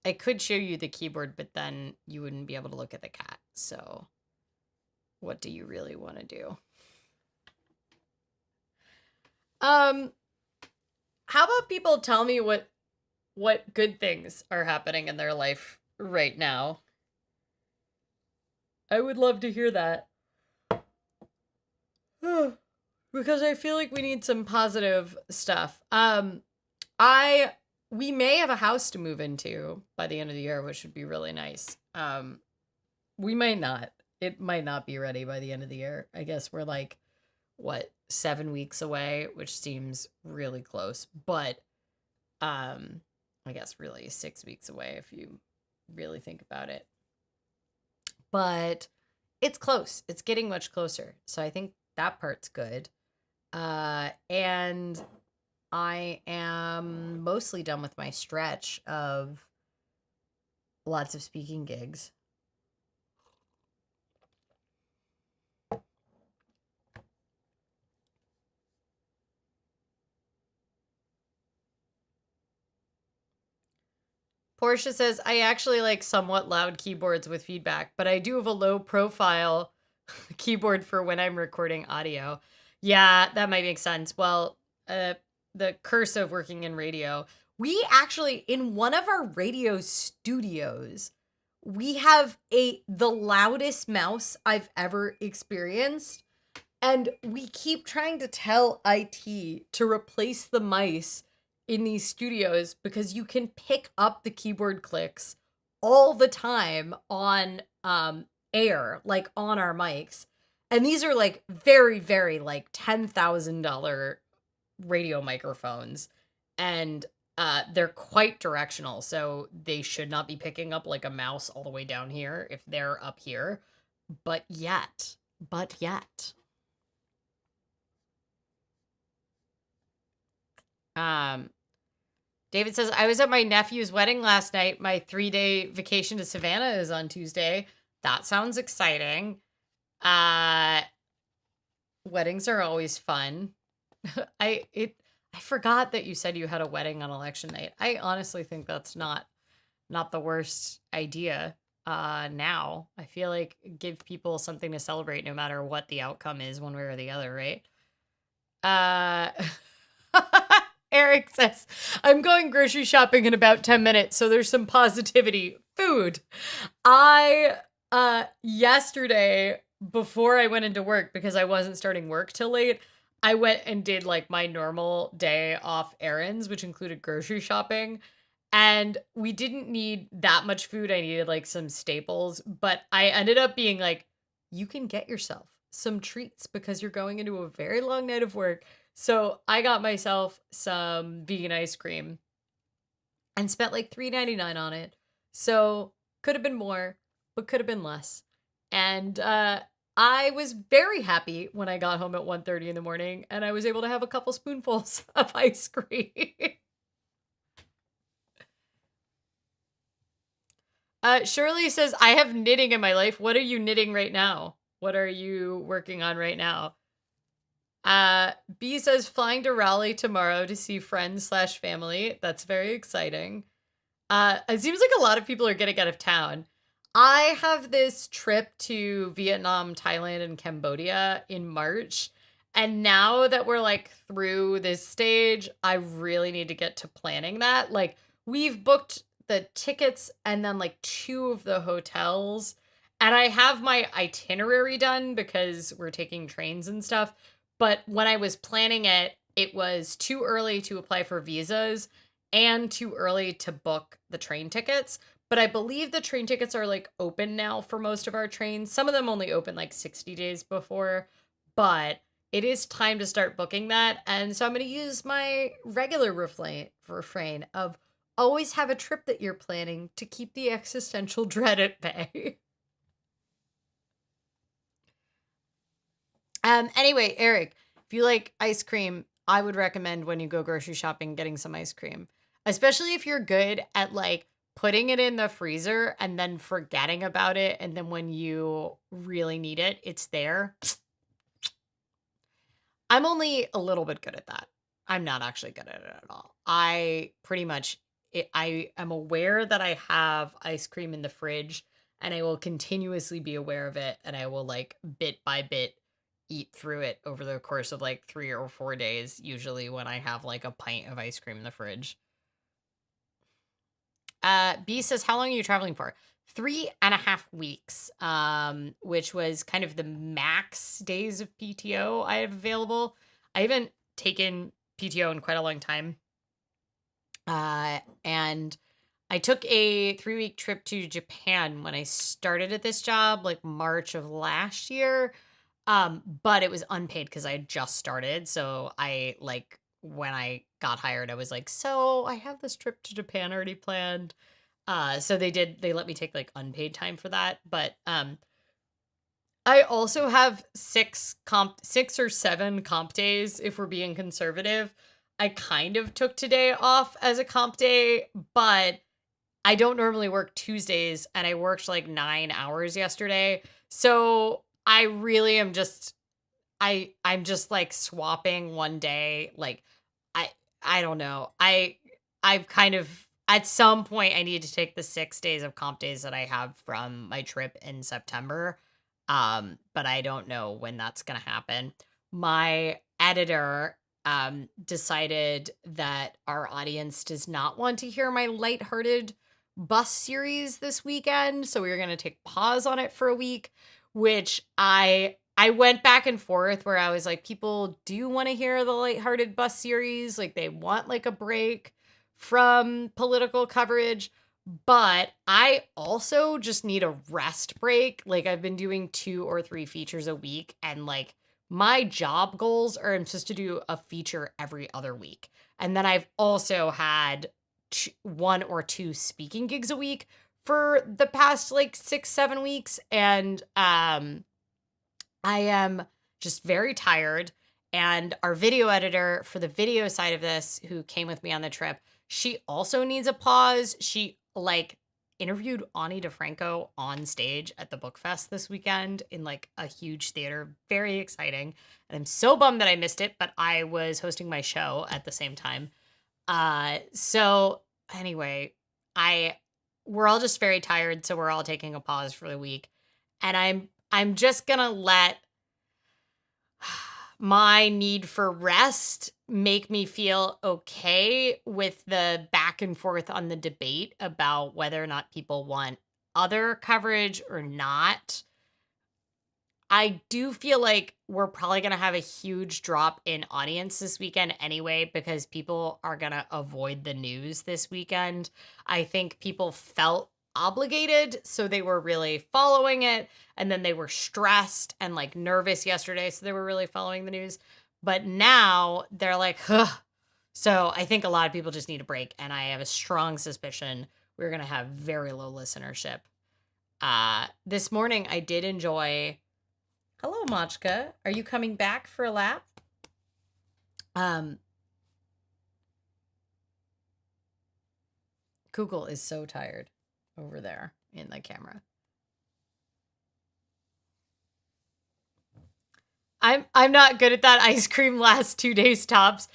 I could show you the keyboard, but then you wouldn't be able to look at the cat. So, what do you really want to do? How about people tell me what good things are happening in their life right now? I would love to hear that. Because I feel like we need some positive stuff. We may have a house to move into by the end of the year, which would be really nice. We might not. It might not be ready by the end of the year. I guess we're like, 7 weeks away, which seems really close. But I guess really 6 weeks away if you really think about it. But it's close. It's getting much closer. So I think that part's good. And I am mostly done with my stretch of lots of speaking gigs. Portia says, I actually like somewhat loud keyboards with feedback, but I do have a low profile keyboard for when I'm recording audio. Yeah, that might make sense. Well, the curse of working in radio. We actually, in one of our radio studios, we have the loudest mouse I've ever experienced. And we keep trying to tell IT to replace the mice in these studios because you can pick up the keyboard clicks all the time on air, like on our mics. And these are like very, very like $10,000 radio microphones. And they're quite directional. So they should not be picking up like a mouse all the way down here if they're up here. But yet. David says, I was at my nephew's wedding last night. My 3-day vacation to Savannah is on Tuesday. That sounds exciting. Weddings are always fun. I forgot that you said you had a wedding on election night. I honestly think that's not the worst idea. Now I feel like give people something to celebrate no matter what the outcome is one way or the other, right? Eric says, I'm going grocery shopping in about 10 minutes, so there's some positivity. Food. I, yesterday, before I went into work, because I wasn't starting work till late, I went and did like my normal day off errands, which included grocery shopping. And we didn't need that much food. I needed like some staples, but I ended up being like, you can get yourself some treats because you're going into a very long night of work. So I got myself some vegan ice cream and spent like $3.99 on it. So could have been more, but could have been less. And I was very happy when I got home at 1:30 in the morning and I was able to have a couple spoonfuls of ice cream. Shirley says, I have knitting in my life. What are you knitting right now? What are you working on right now? B says flying to Raleigh tomorrow to see friends slash family. That's very exciting. It seems like a lot of people are getting out of town. I have this trip to Vietnam, Thailand, and Cambodia in March. And now that we're like through this stage, I really need to get to planning that. Like, we've booked the tickets and then like two of the hotels. And I have my itinerary done because we're taking trains and stuff. But when I was planning it, it was too early to apply for visas and too early to book the train tickets. But I believe the train tickets are like open now for most of our trains. Some of them only open like 60 days before, but it is time to start booking that. And so I'm going to use my regular refrain of always have a trip that you're planning to keep the existential dread at bay. Anyway, Eric, if you like ice cream, I would recommend when you go grocery shopping getting some ice cream. Especially if you're good at like putting it in the freezer and then forgetting about it and then when you really need it, it's there. I'm only a little bit good at that. I'm not actually good at it at all. I pretty much I am aware that I have ice cream in the fridge and I will continuously be aware of it and I will like bit by bit eat through it over the course of like 3 or 4 days usually when I have like a pint of ice cream in the fridge. B says, how long are you traveling for? 3.5 weeks, which was kind of the max days of PTO I have available. I haven't taken PTO in quite a long time. And I took a 3-week trip to Japan when I started at this job, like March of last year. But it was unpaid because I had just started. So I like when I got hired, I was like, so I have this trip to Japan already planned. So they let me take like unpaid time for that. But I also have 6 or 7 comp days if we're being conservative. I kind of took today off as a comp day, but I don't normally work Tuesdays and I worked like 9 hours yesterday. So I really am just I'm just like swapping one day. Like I I don't know. I've kind of at some point I need to take the 6 days of comp days that I have from my trip in September. But I don't know when that's gonna happen. My editor decided that our audience does not want to hear my lighthearted bus series this weekend, so we were gonna take pause on it for a week, which I went back and forth where I was like, people do want to hear the lighthearted bus series. Like they want like a break from political coverage. But I also just need a rest break. Like I've been doing 2 or 3 features a week and like my job goals are I'm supposed to do a feature every other week. And then I've also had 1 or 2 speaking gigs a week for the past like 6, 7 weeks. And I am just very tired. And our video editor for the video side of this, who came with me on the trip, she also needs a pause. She like interviewed Ani DeFranco on stage at the Book Fest this weekend in like a huge theater. Very exciting. And I'm so bummed that I missed it, but I was hosting my show at the same time. So anyway, I we're all just very tired, so we're all taking a pause for the week. And I'm just gonna let my need for rest make me feel okay with the back and forth on the debate about whether or not people want other coverage or not. I do feel like we're probably going to have a huge drop in audience this weekend anyway, because people are going to avoid the news this weekend. I think people felt obligated, so they were really following it. And then they were stressed and like nervous yesterday, so they were really following the news. But now they're like, ugh. So I think a lot of people just need a break. And I have a strong suspicion we're going to have very low listenership. This morning, I did enjoy. Hello, Machka. Are you coming back for a lap? Google is so tired over there in the camera. I'm not good at that. Ice cream lasts 2 days tops.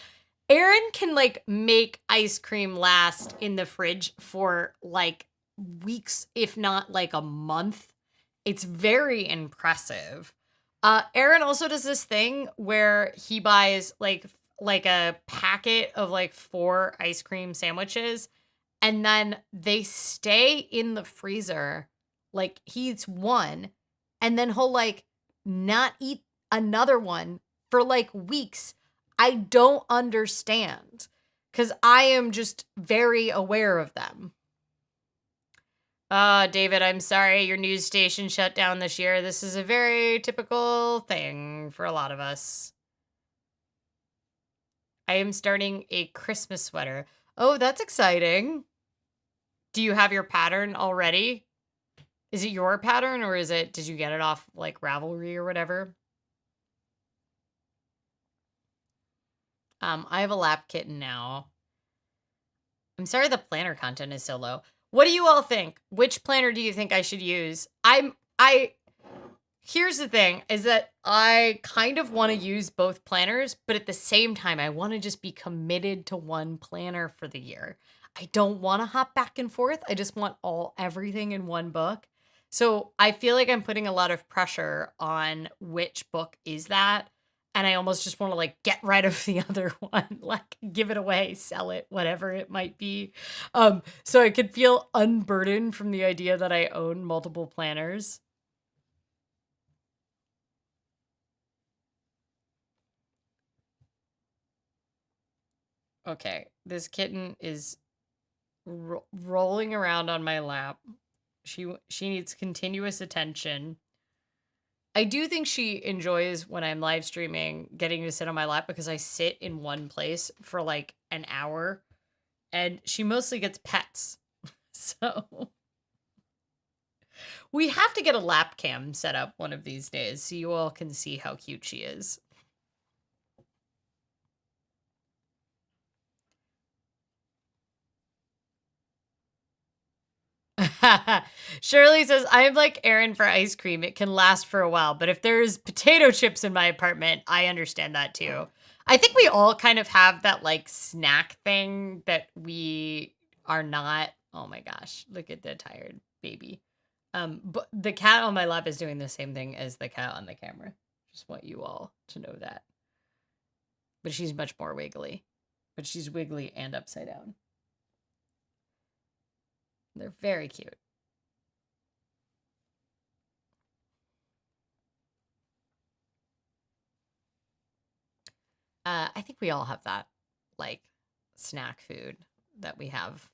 Aaron can like make ice cream last in the fridge for like weeks, if not like a month. It's very impressive. Aaron also does this thing where he buys like a packet of like 4 ice cream sandwiches, and then they stay in the freezer. Like he eats one, and then he'll like not eat another one for like weeks. I don't understand because I am just very aware of them. David, I'm sorry your news station shut down this year. This is a very typical thing for a lot of us. I am starting a Christmas sweater. Oh, that's exciting. Do you have your pattern already? Is it your pattern or did you get it off like Ravelry or whatever? I have a lap kitten now. I'm sorry the planner content is so low. What do you all think? Which planner do you think I should use? Here's the thing is that I kind of want to use both planners, but at the same time, I want to just be committed to one planner for the year. I don't want to hop back and forth. I just want everything in one book. So I feel like I'm putting a lot of pressure on which book is that. And I almost just want to like get rid of the other one, like give it away, sell it, whatever it might be. So I could feel unburdened from the idea that I own multiple planners. Okay, this kitten is rolling around on my lap. She needs continuous attention. I do think she enjoys when I'm live streaming getting to sit on my lap because I sit in one place for like an hour and she mostly gets pets. So we have to get a lap cam set up one of these days so you all can see how cute she is. Shirley says, I'm like Aaron for ice cream. It can last for a while, but if there's potato chips in my apartment, I understand that too. I think we all kind of have that like snack thing that we are not. Oh my gosh, look at the tired baby. But the cat on my lap is doing the same thing as the cat on the camera. Just want you all to know that. But she's much more wiggly. But she's wiggly and upside down. They're very cute. I think we all have that, like, snack food that we have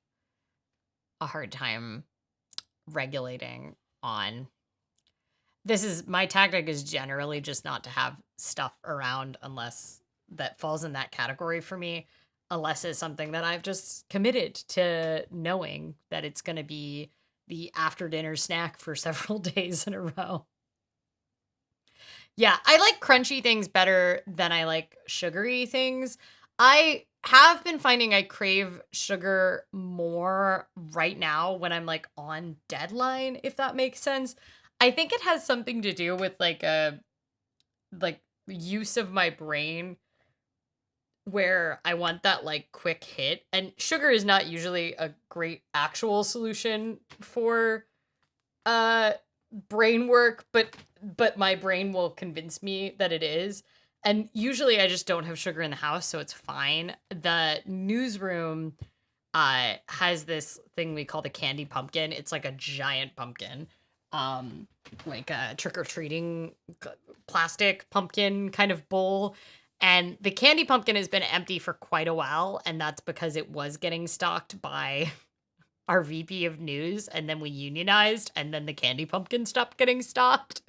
a hard time regulating on. My tactic is generally just not to have stuff around unless that falls in that category for me, unless it's something that I've just committed to knowing that it's going to be the after dinner snack for several days in a row. Yeah, I like crunchy things better than I like sugary things. I have been finding I crave sugar more right now when I'm like on deadline, if that makes sense. I think it has something to do with like a like use of my brain where I want that like quick hit, and sugar is not usually a great actual solution for brain work, but my brain will convince me that it is. And usually I just don't have sugar in the house, so it's fine. The newsroom has this thing we call the candy pumpkin. It's like a giant pumpkin. Like a trick-or-treating plastic pumpkin kind of bowl. And the candy pumpkin has been empty for quite a while, and that's because it was getting stocked by our VP of news, and then we unionized, and then the candy pumpkin stopped getting stocked.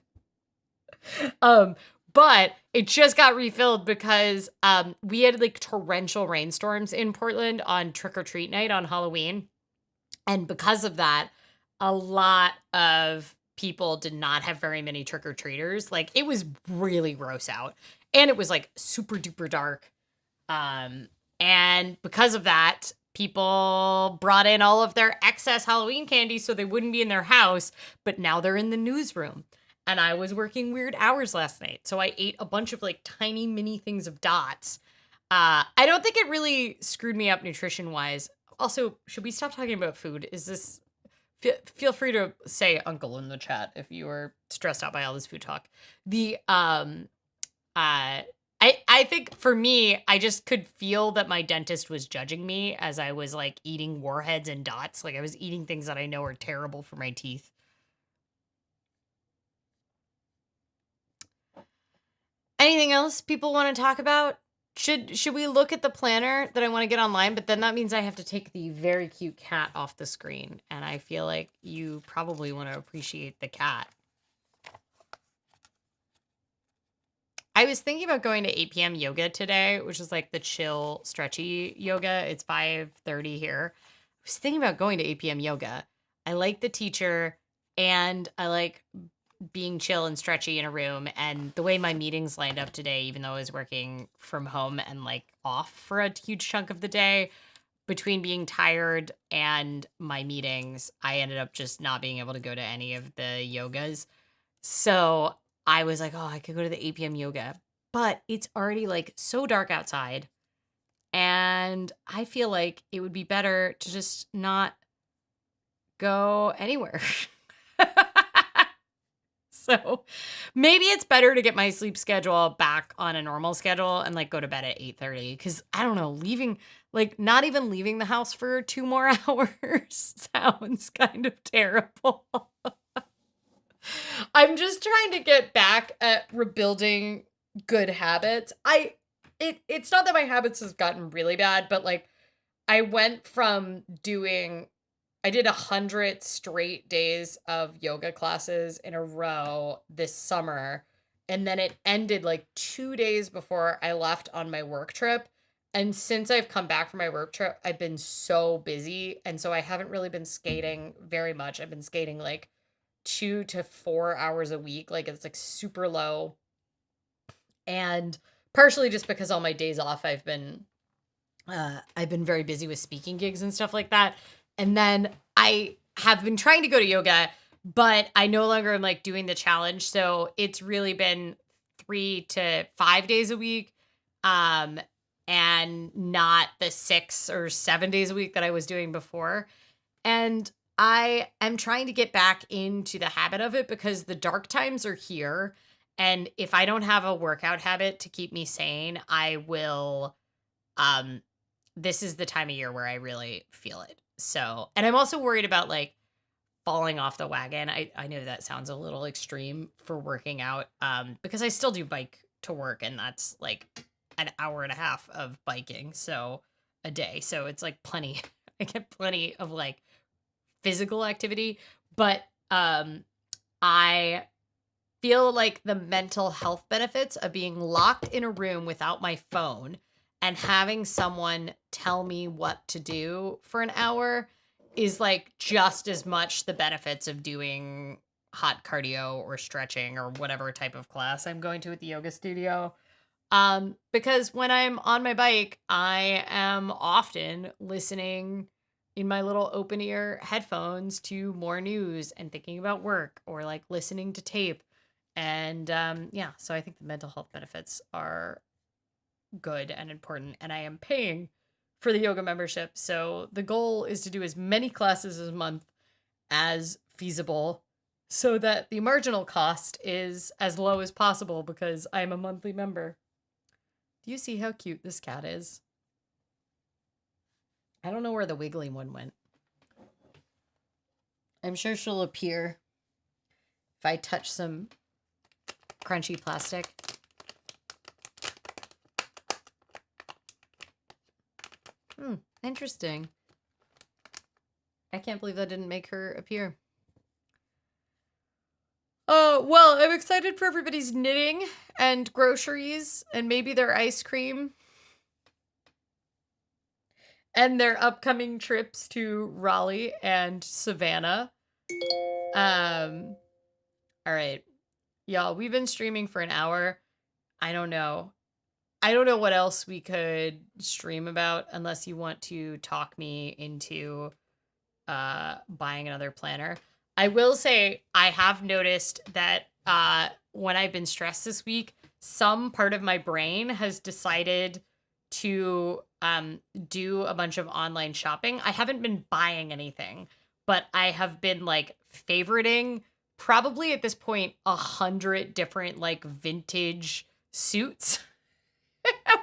But it just got refilled because we had like torrential rainstorms in Portland on trick-or-treat night on Halloween. And because of that, a lot of people did not have very many trick-or-treaters. Like, it was really gross out. And it was like super duper dark. And because of that, people brought in all of their excess Halloween candy so they wouldn't be in their house, but now they're in the newsroom. and I was working weird hours last night. So I ate a bunch of like tiny mini things of dots. I don't think it really screwed me up nutrition wise. Also, should we stop talking about food? Is this feel free to say uncle in the chat if you are stressed out by all this food talk. The uh I think for me, I just could feel that my dentist was judging me as I was like eating warheads and dots. Like I was eating things that I know are terrible for my teeth. Anything else people want to talk about? Should we look at the planner that I want to get online? But then that means I have to take the very cute cat off the screen. And I feel like you probably want to appreciate the cat. I was thinking about going to 8 p.m. yoga today, which is like the chill, stretchy yoga. It's 5:30 here. I was thinking about going to 8 p.m. yoga. I like the teacher and I like being chill and stretchy in a room. And the way my meetings lined up today, even though I was working from home and like off for a huge chunk of the day, between being tired and my meetings, I ended up just not being able to go to any of the yogas. So I was like, oh, I could go to the 8 p.m. yoga, but it's already like so dark outside. And I feel like it would be better to just not go anywhere. So maybe it's better to get my sleep schedule back on a normal schedule and like go to bed at 8:30. Cause I don't know, not even leaving the house for 2 more hours sounds kind of terrible. I'm just trying to get back at rebuilding good habits. It's not that my habits has gotten really bad, but like I went from I did 100 straight days of yoga classes in a row this summer. And then it ended like 2 days before I left on my work trip. And since I've come back from my work trip, I've been so busy. And so I haven't really been skating very much. I've been skating like 2 to 4 hours a week. Like it's like super low. And partially just because all my days off, I've been very busy with speaking gigs and stuff like that. And then I have been trying to go to yoga, but I no longer am like doing the challenge. So it's really been 3 to 5 days a week. And not the 6 or 7 days a week that I was doing before. And I am trying to get back into the habit of it because the dark times are here. And if I don't have a workout habit to keep me sane, I will, this is the time of year where I really feel it. So, and I'm also worried about like falling off the wagon. I know that sounds a little extreme for working out, because I still do bike to work and that's like an hour and a half of biking. So a day. So it's like plenty, I get plenty of like physical activity, but, I feel like the mental health benefits of being locked in a room without my phone and having someone tell me what to do for an hour is like just as much the benefits of doing hot cardio or stretching or whatever type of class I'm going to at the yoga studio. Because when I'm on my bike, I am often listening in my little open ear headphones to more news and thinking about work or like listening to tape. And yeah, so I think the mental health benefits are good and important, and I am paying for the yoga membership. So the goal is to do as many classes a month as feasible so that the marginal cost is as low as possible because I'm a monthly member. Do you see how cute this cat is? I don't know where the wiggly one went. I'm sure she'll appear if I touch some crunchy plastic. Interesting. I can't believe that didn't make her appear. Oh, well, I'm excited for everybody's knitting and groceries and maybe their ice cream and their upcoming trips to Raleigh and Savannah. All right. Y'all, we've been streaming for an hour. I don't know what else we could stream about unless you want to talk me into buying another planner. I will say I have noticed that when I've been stressed this week, some part of my brain has decided to do a bunch of online shopping. I haven't been buying anything, but I have been like favoriting probably at this point 100 different like vintage suits.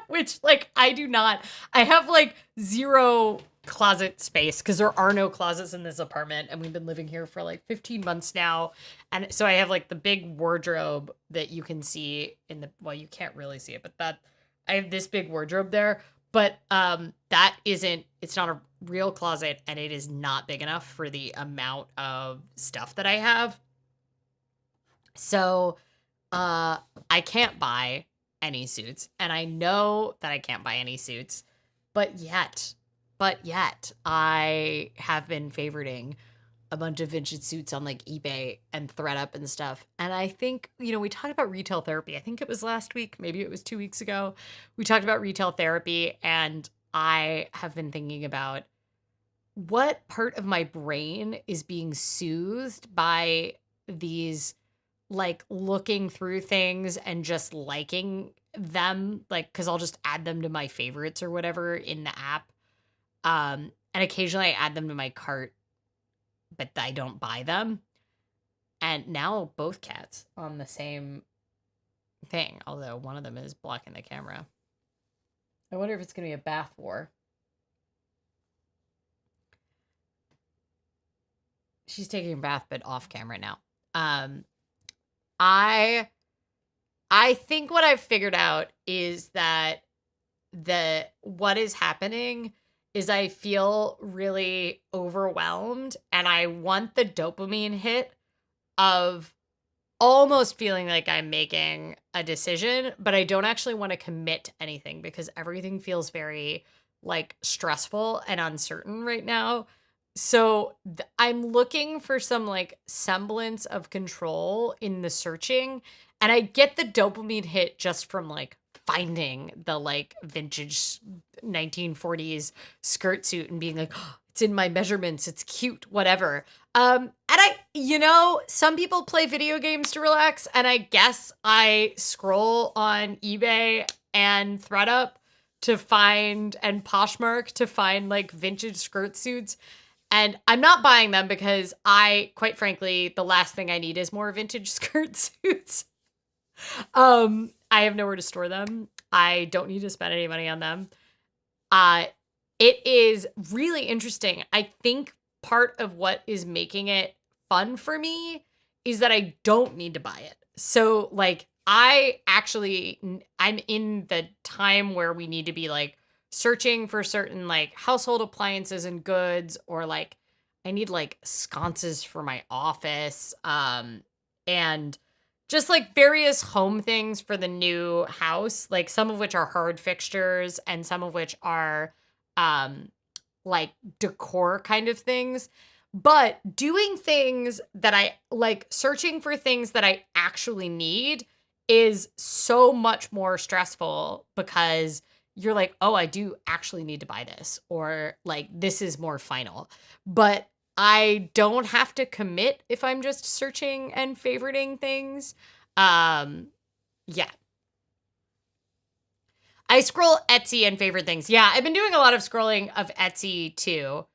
Which like I do not. I have like zero closet space because there are no closets in this apartment, and we've been living here for like 15 months now. And so I have like the big wardrobe that you can see in the, well, you can't really see it, but that I have this big wardrobe there. But that isn't, it's not a real closet, and it is not big enough for the amount of stuff that I have. So I can't buy any suits, and I know that I can't buy any suits, but yet I have been favoriting a bunch of vintage suits on like eBay and ThreadUp and stuff. And I think, we talked about retail therapy. I think it was last week, maybe it was 2 weeks ago. We talked about retail therapy, and I have been thinking about what part of my brain is being soothed by these, like, looking through things and just liking them, like, because I'll just add them to my favorites or whatever in the app. And occasionally I add them to my cart, but I don't buy them. And now both cats on the same thing, although one of them is blocking the camera. I wonder if it's going to be a bath war. She's taking a bath, but off camera now. I think what I've figured out is that what is happening is I feel really overwhelmed, and I want the dopamine hit of almost feeling like I'm making a decision, but I don't actually want to commit to anything because everything feels very like stressful and uncertain right now. So I'm looking for some like semblance of control in the searching, and I get the dopamine hit just from like finding the like vintage 1940s skirt suit and being like, oh, it's in my measurements, it's cute, whatever. And some people play video games to relax, and I guess I scroll on eBay and ThreadUp to find, and Poshmark to find like vintage skirt suits. And I'm not buying them because quite frankly, the last thing I need is more vintage skirt suits. I have nowhere to store them. I don't need to spend any money on them. It is really interesting. I think part of what is making it fun for me is that I don't need to buy it. So like I'm in the time where we need to be like searching for certain like household appliances and goods, or like I need like sconces for my office, and just like various home things for the new house, like some of which are hard fixtures and some of which are like decor kind of things. But doing things that I like, searching for things that I actually need is so much more stressful because you're like, oh, I do actually need to buy this, or like this is more final. But I don't have to commit if I'm just searching and favoriting things. Yeah. I scroll Etsy and favorite things. Yeah, I've been doing a lot of scrolling of Etsy too.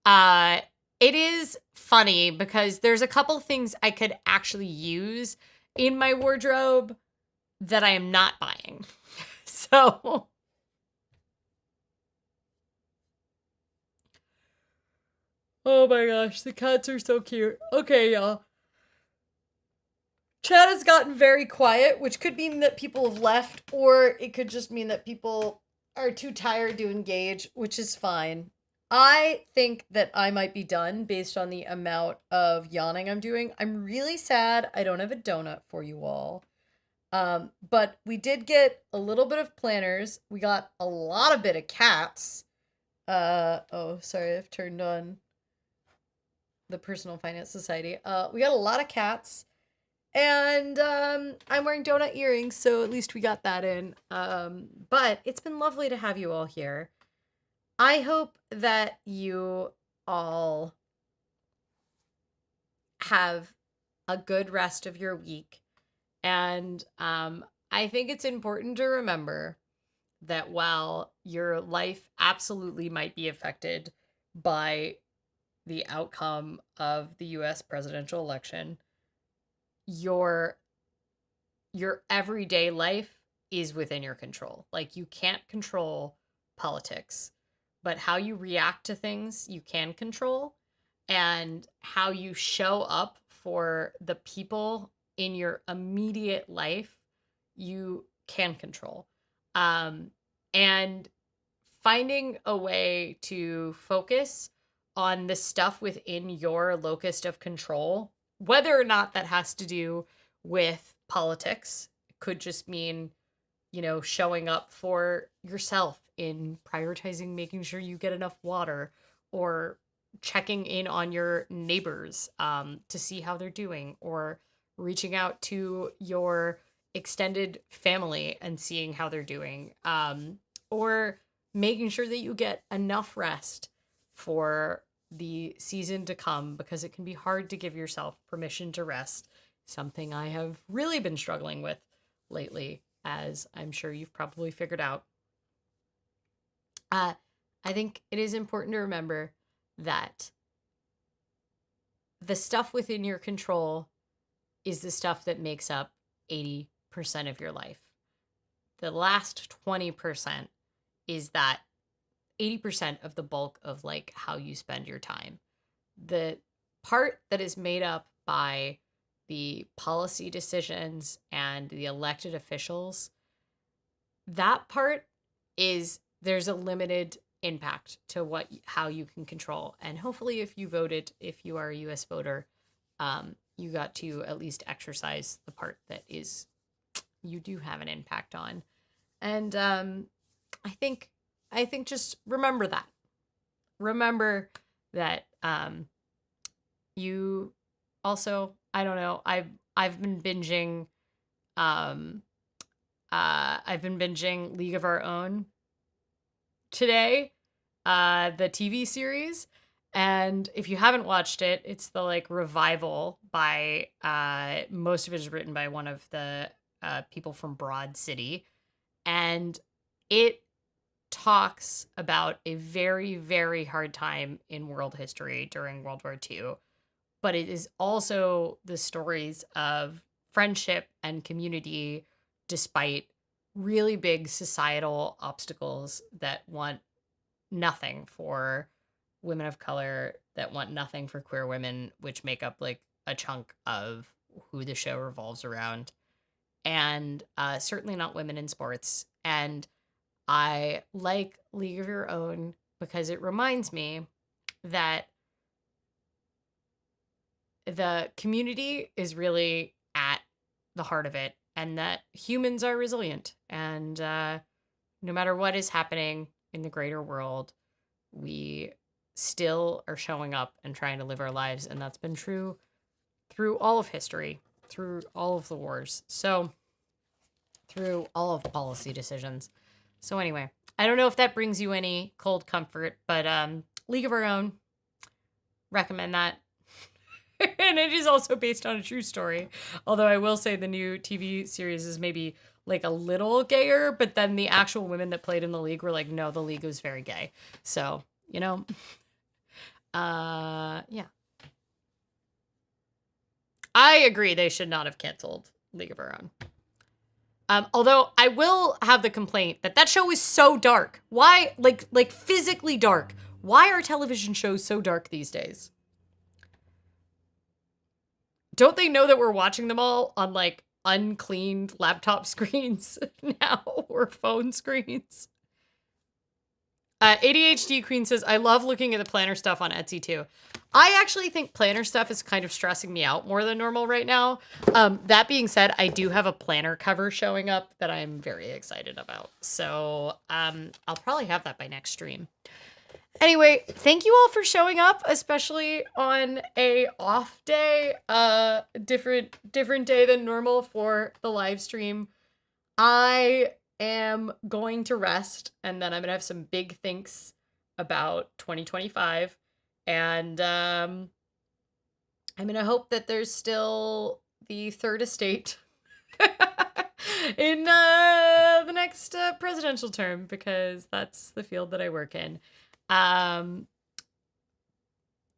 It is funny because there's a couple things I could actually use in my wardrobe that I am not buying. So oh my gosh, the cats are so cute. Okay, y'all. Chat has gotten very quiet, which could mean that people have left, or it could just mean that people are too tired to engage, which is fine. I think that I might be done based on the amount of yawning I'm doing. I'm really sad I don't have a donut for you all. But we did get a little bit of planners. We got a lot of bit of cats. Oh, sorry, I've turned on the Personal Finance Society. We got a lot of cats. And I'm wearing donut earrings, so at least we got that in. But it's been lovely to have you all here. I hope that you all have a good rest of your week. And I think it's important to remember that while your life absolutely might be affected by the outcome of the US presidential election, your your everyday life is within your control. Like, you can't control politics, but how you react to things you can control, and how you show up for the people in your immediate life you can control. Um and finding a way to focus on the stuff within your locus of control, whether or not that has to do with politics. It could just mean, showing up for yourself in prioritizing making sure you get enough water, or checking in on your neighbors to see how they're doing, or reaching out to your extended family and seeing how they're doing, or making sure that you get enough rest for the season to come, because it can be hard to give yourself permission to rest, something I have really been struggling with lately, as I'm sure you've probably figured out. I think it is important to remember that the stuff within your control is the stuff that makes up 80% of your life. The last 20% is that 80% of the bulk of like how you spend your time. The part that is made up by the policy decisions and the elected officials, that part is, there's a limited impact to how you can control. And hopefully, if you voted, if you are a US voter, you got to at least exercise the part that is, you do have an impact on. And I think just remember that. Remember that you also, I don't know, I've been binging League of Our Own today, the TV series. And if you haven't watched it, it's the like revival by most of it is written by one of the people from Broad City. And it talks about a very, very hard time in world history during World War II. But it is also the stories of friendship and community despite really big societal obstacles that want nothing for women of color, that want nothing for queer women, which make up like a chunk of who the show revolves around. And certainly not women in sports. And I like League of Your Own because it reminds me that the community is really at the heart of it, and that humans are resilient. And no matter what is happening in the greater world, we still are showing up and trying to live our lives. And that's been true through all of history, through all of the wars. So through all of policy decisions. So anyway, I don't know if that brings you any cold comfort, but League of Our Own, recommend that. And it is also based on a true story. Although I will say the new TV series is maybe like a little gayer, but then the actual women that played in the League were like, no, the League was very gay. So, yeah. I agree they should not have canceled League of Our Own. Although I will have the complaint that show is so dark. Why, like physically dark? Why are television shows so dark these days? Don't they know that we're watching them all on like uncleaned laptop screens now, or phone screens? ADHD Queen says, I love looking at the planner stuff on Etsy too. I actually think planner stuff is kind of stressing me out more than normal right now. That being said, I do have a planner cover showing up that I'm very excited about. So I'll probably have that by next stream. Anyway, thank you all for showing up, especially on a off day, different day than normal for the live stream. I am going to rest, and then I'm going to have some big thinks about 2025. And I'm going to hope that there's still the third estate in the next presidential term, because that's the field that I work in.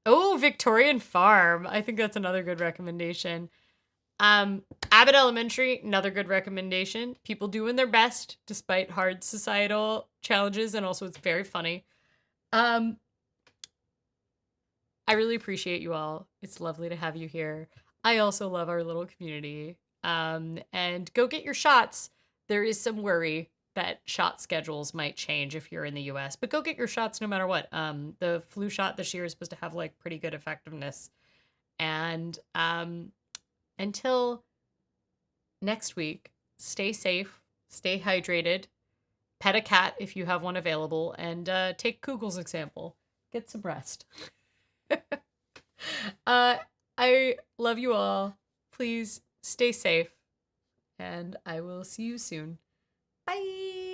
Oh, Victorian Farm. I think that's another good recommendation. Abbott Elementary, another good recommendation. People doing their best despite hard societal challenges, and also it's very funny. I really appreciate you all. It's lovely to have you here. I also love our little community. And go get your shots. There is some worry that shot schedules might change if you're in the US, but go get your shots no matter what. The flu shot this year is supposed to have like pretty good effectiveness. And until next week, stay safe, stay hydrated, pet a cat if you have one available, and take Kugel's example. Get some rest. I love you all. Please stay safe, and I will see you soon. Bye.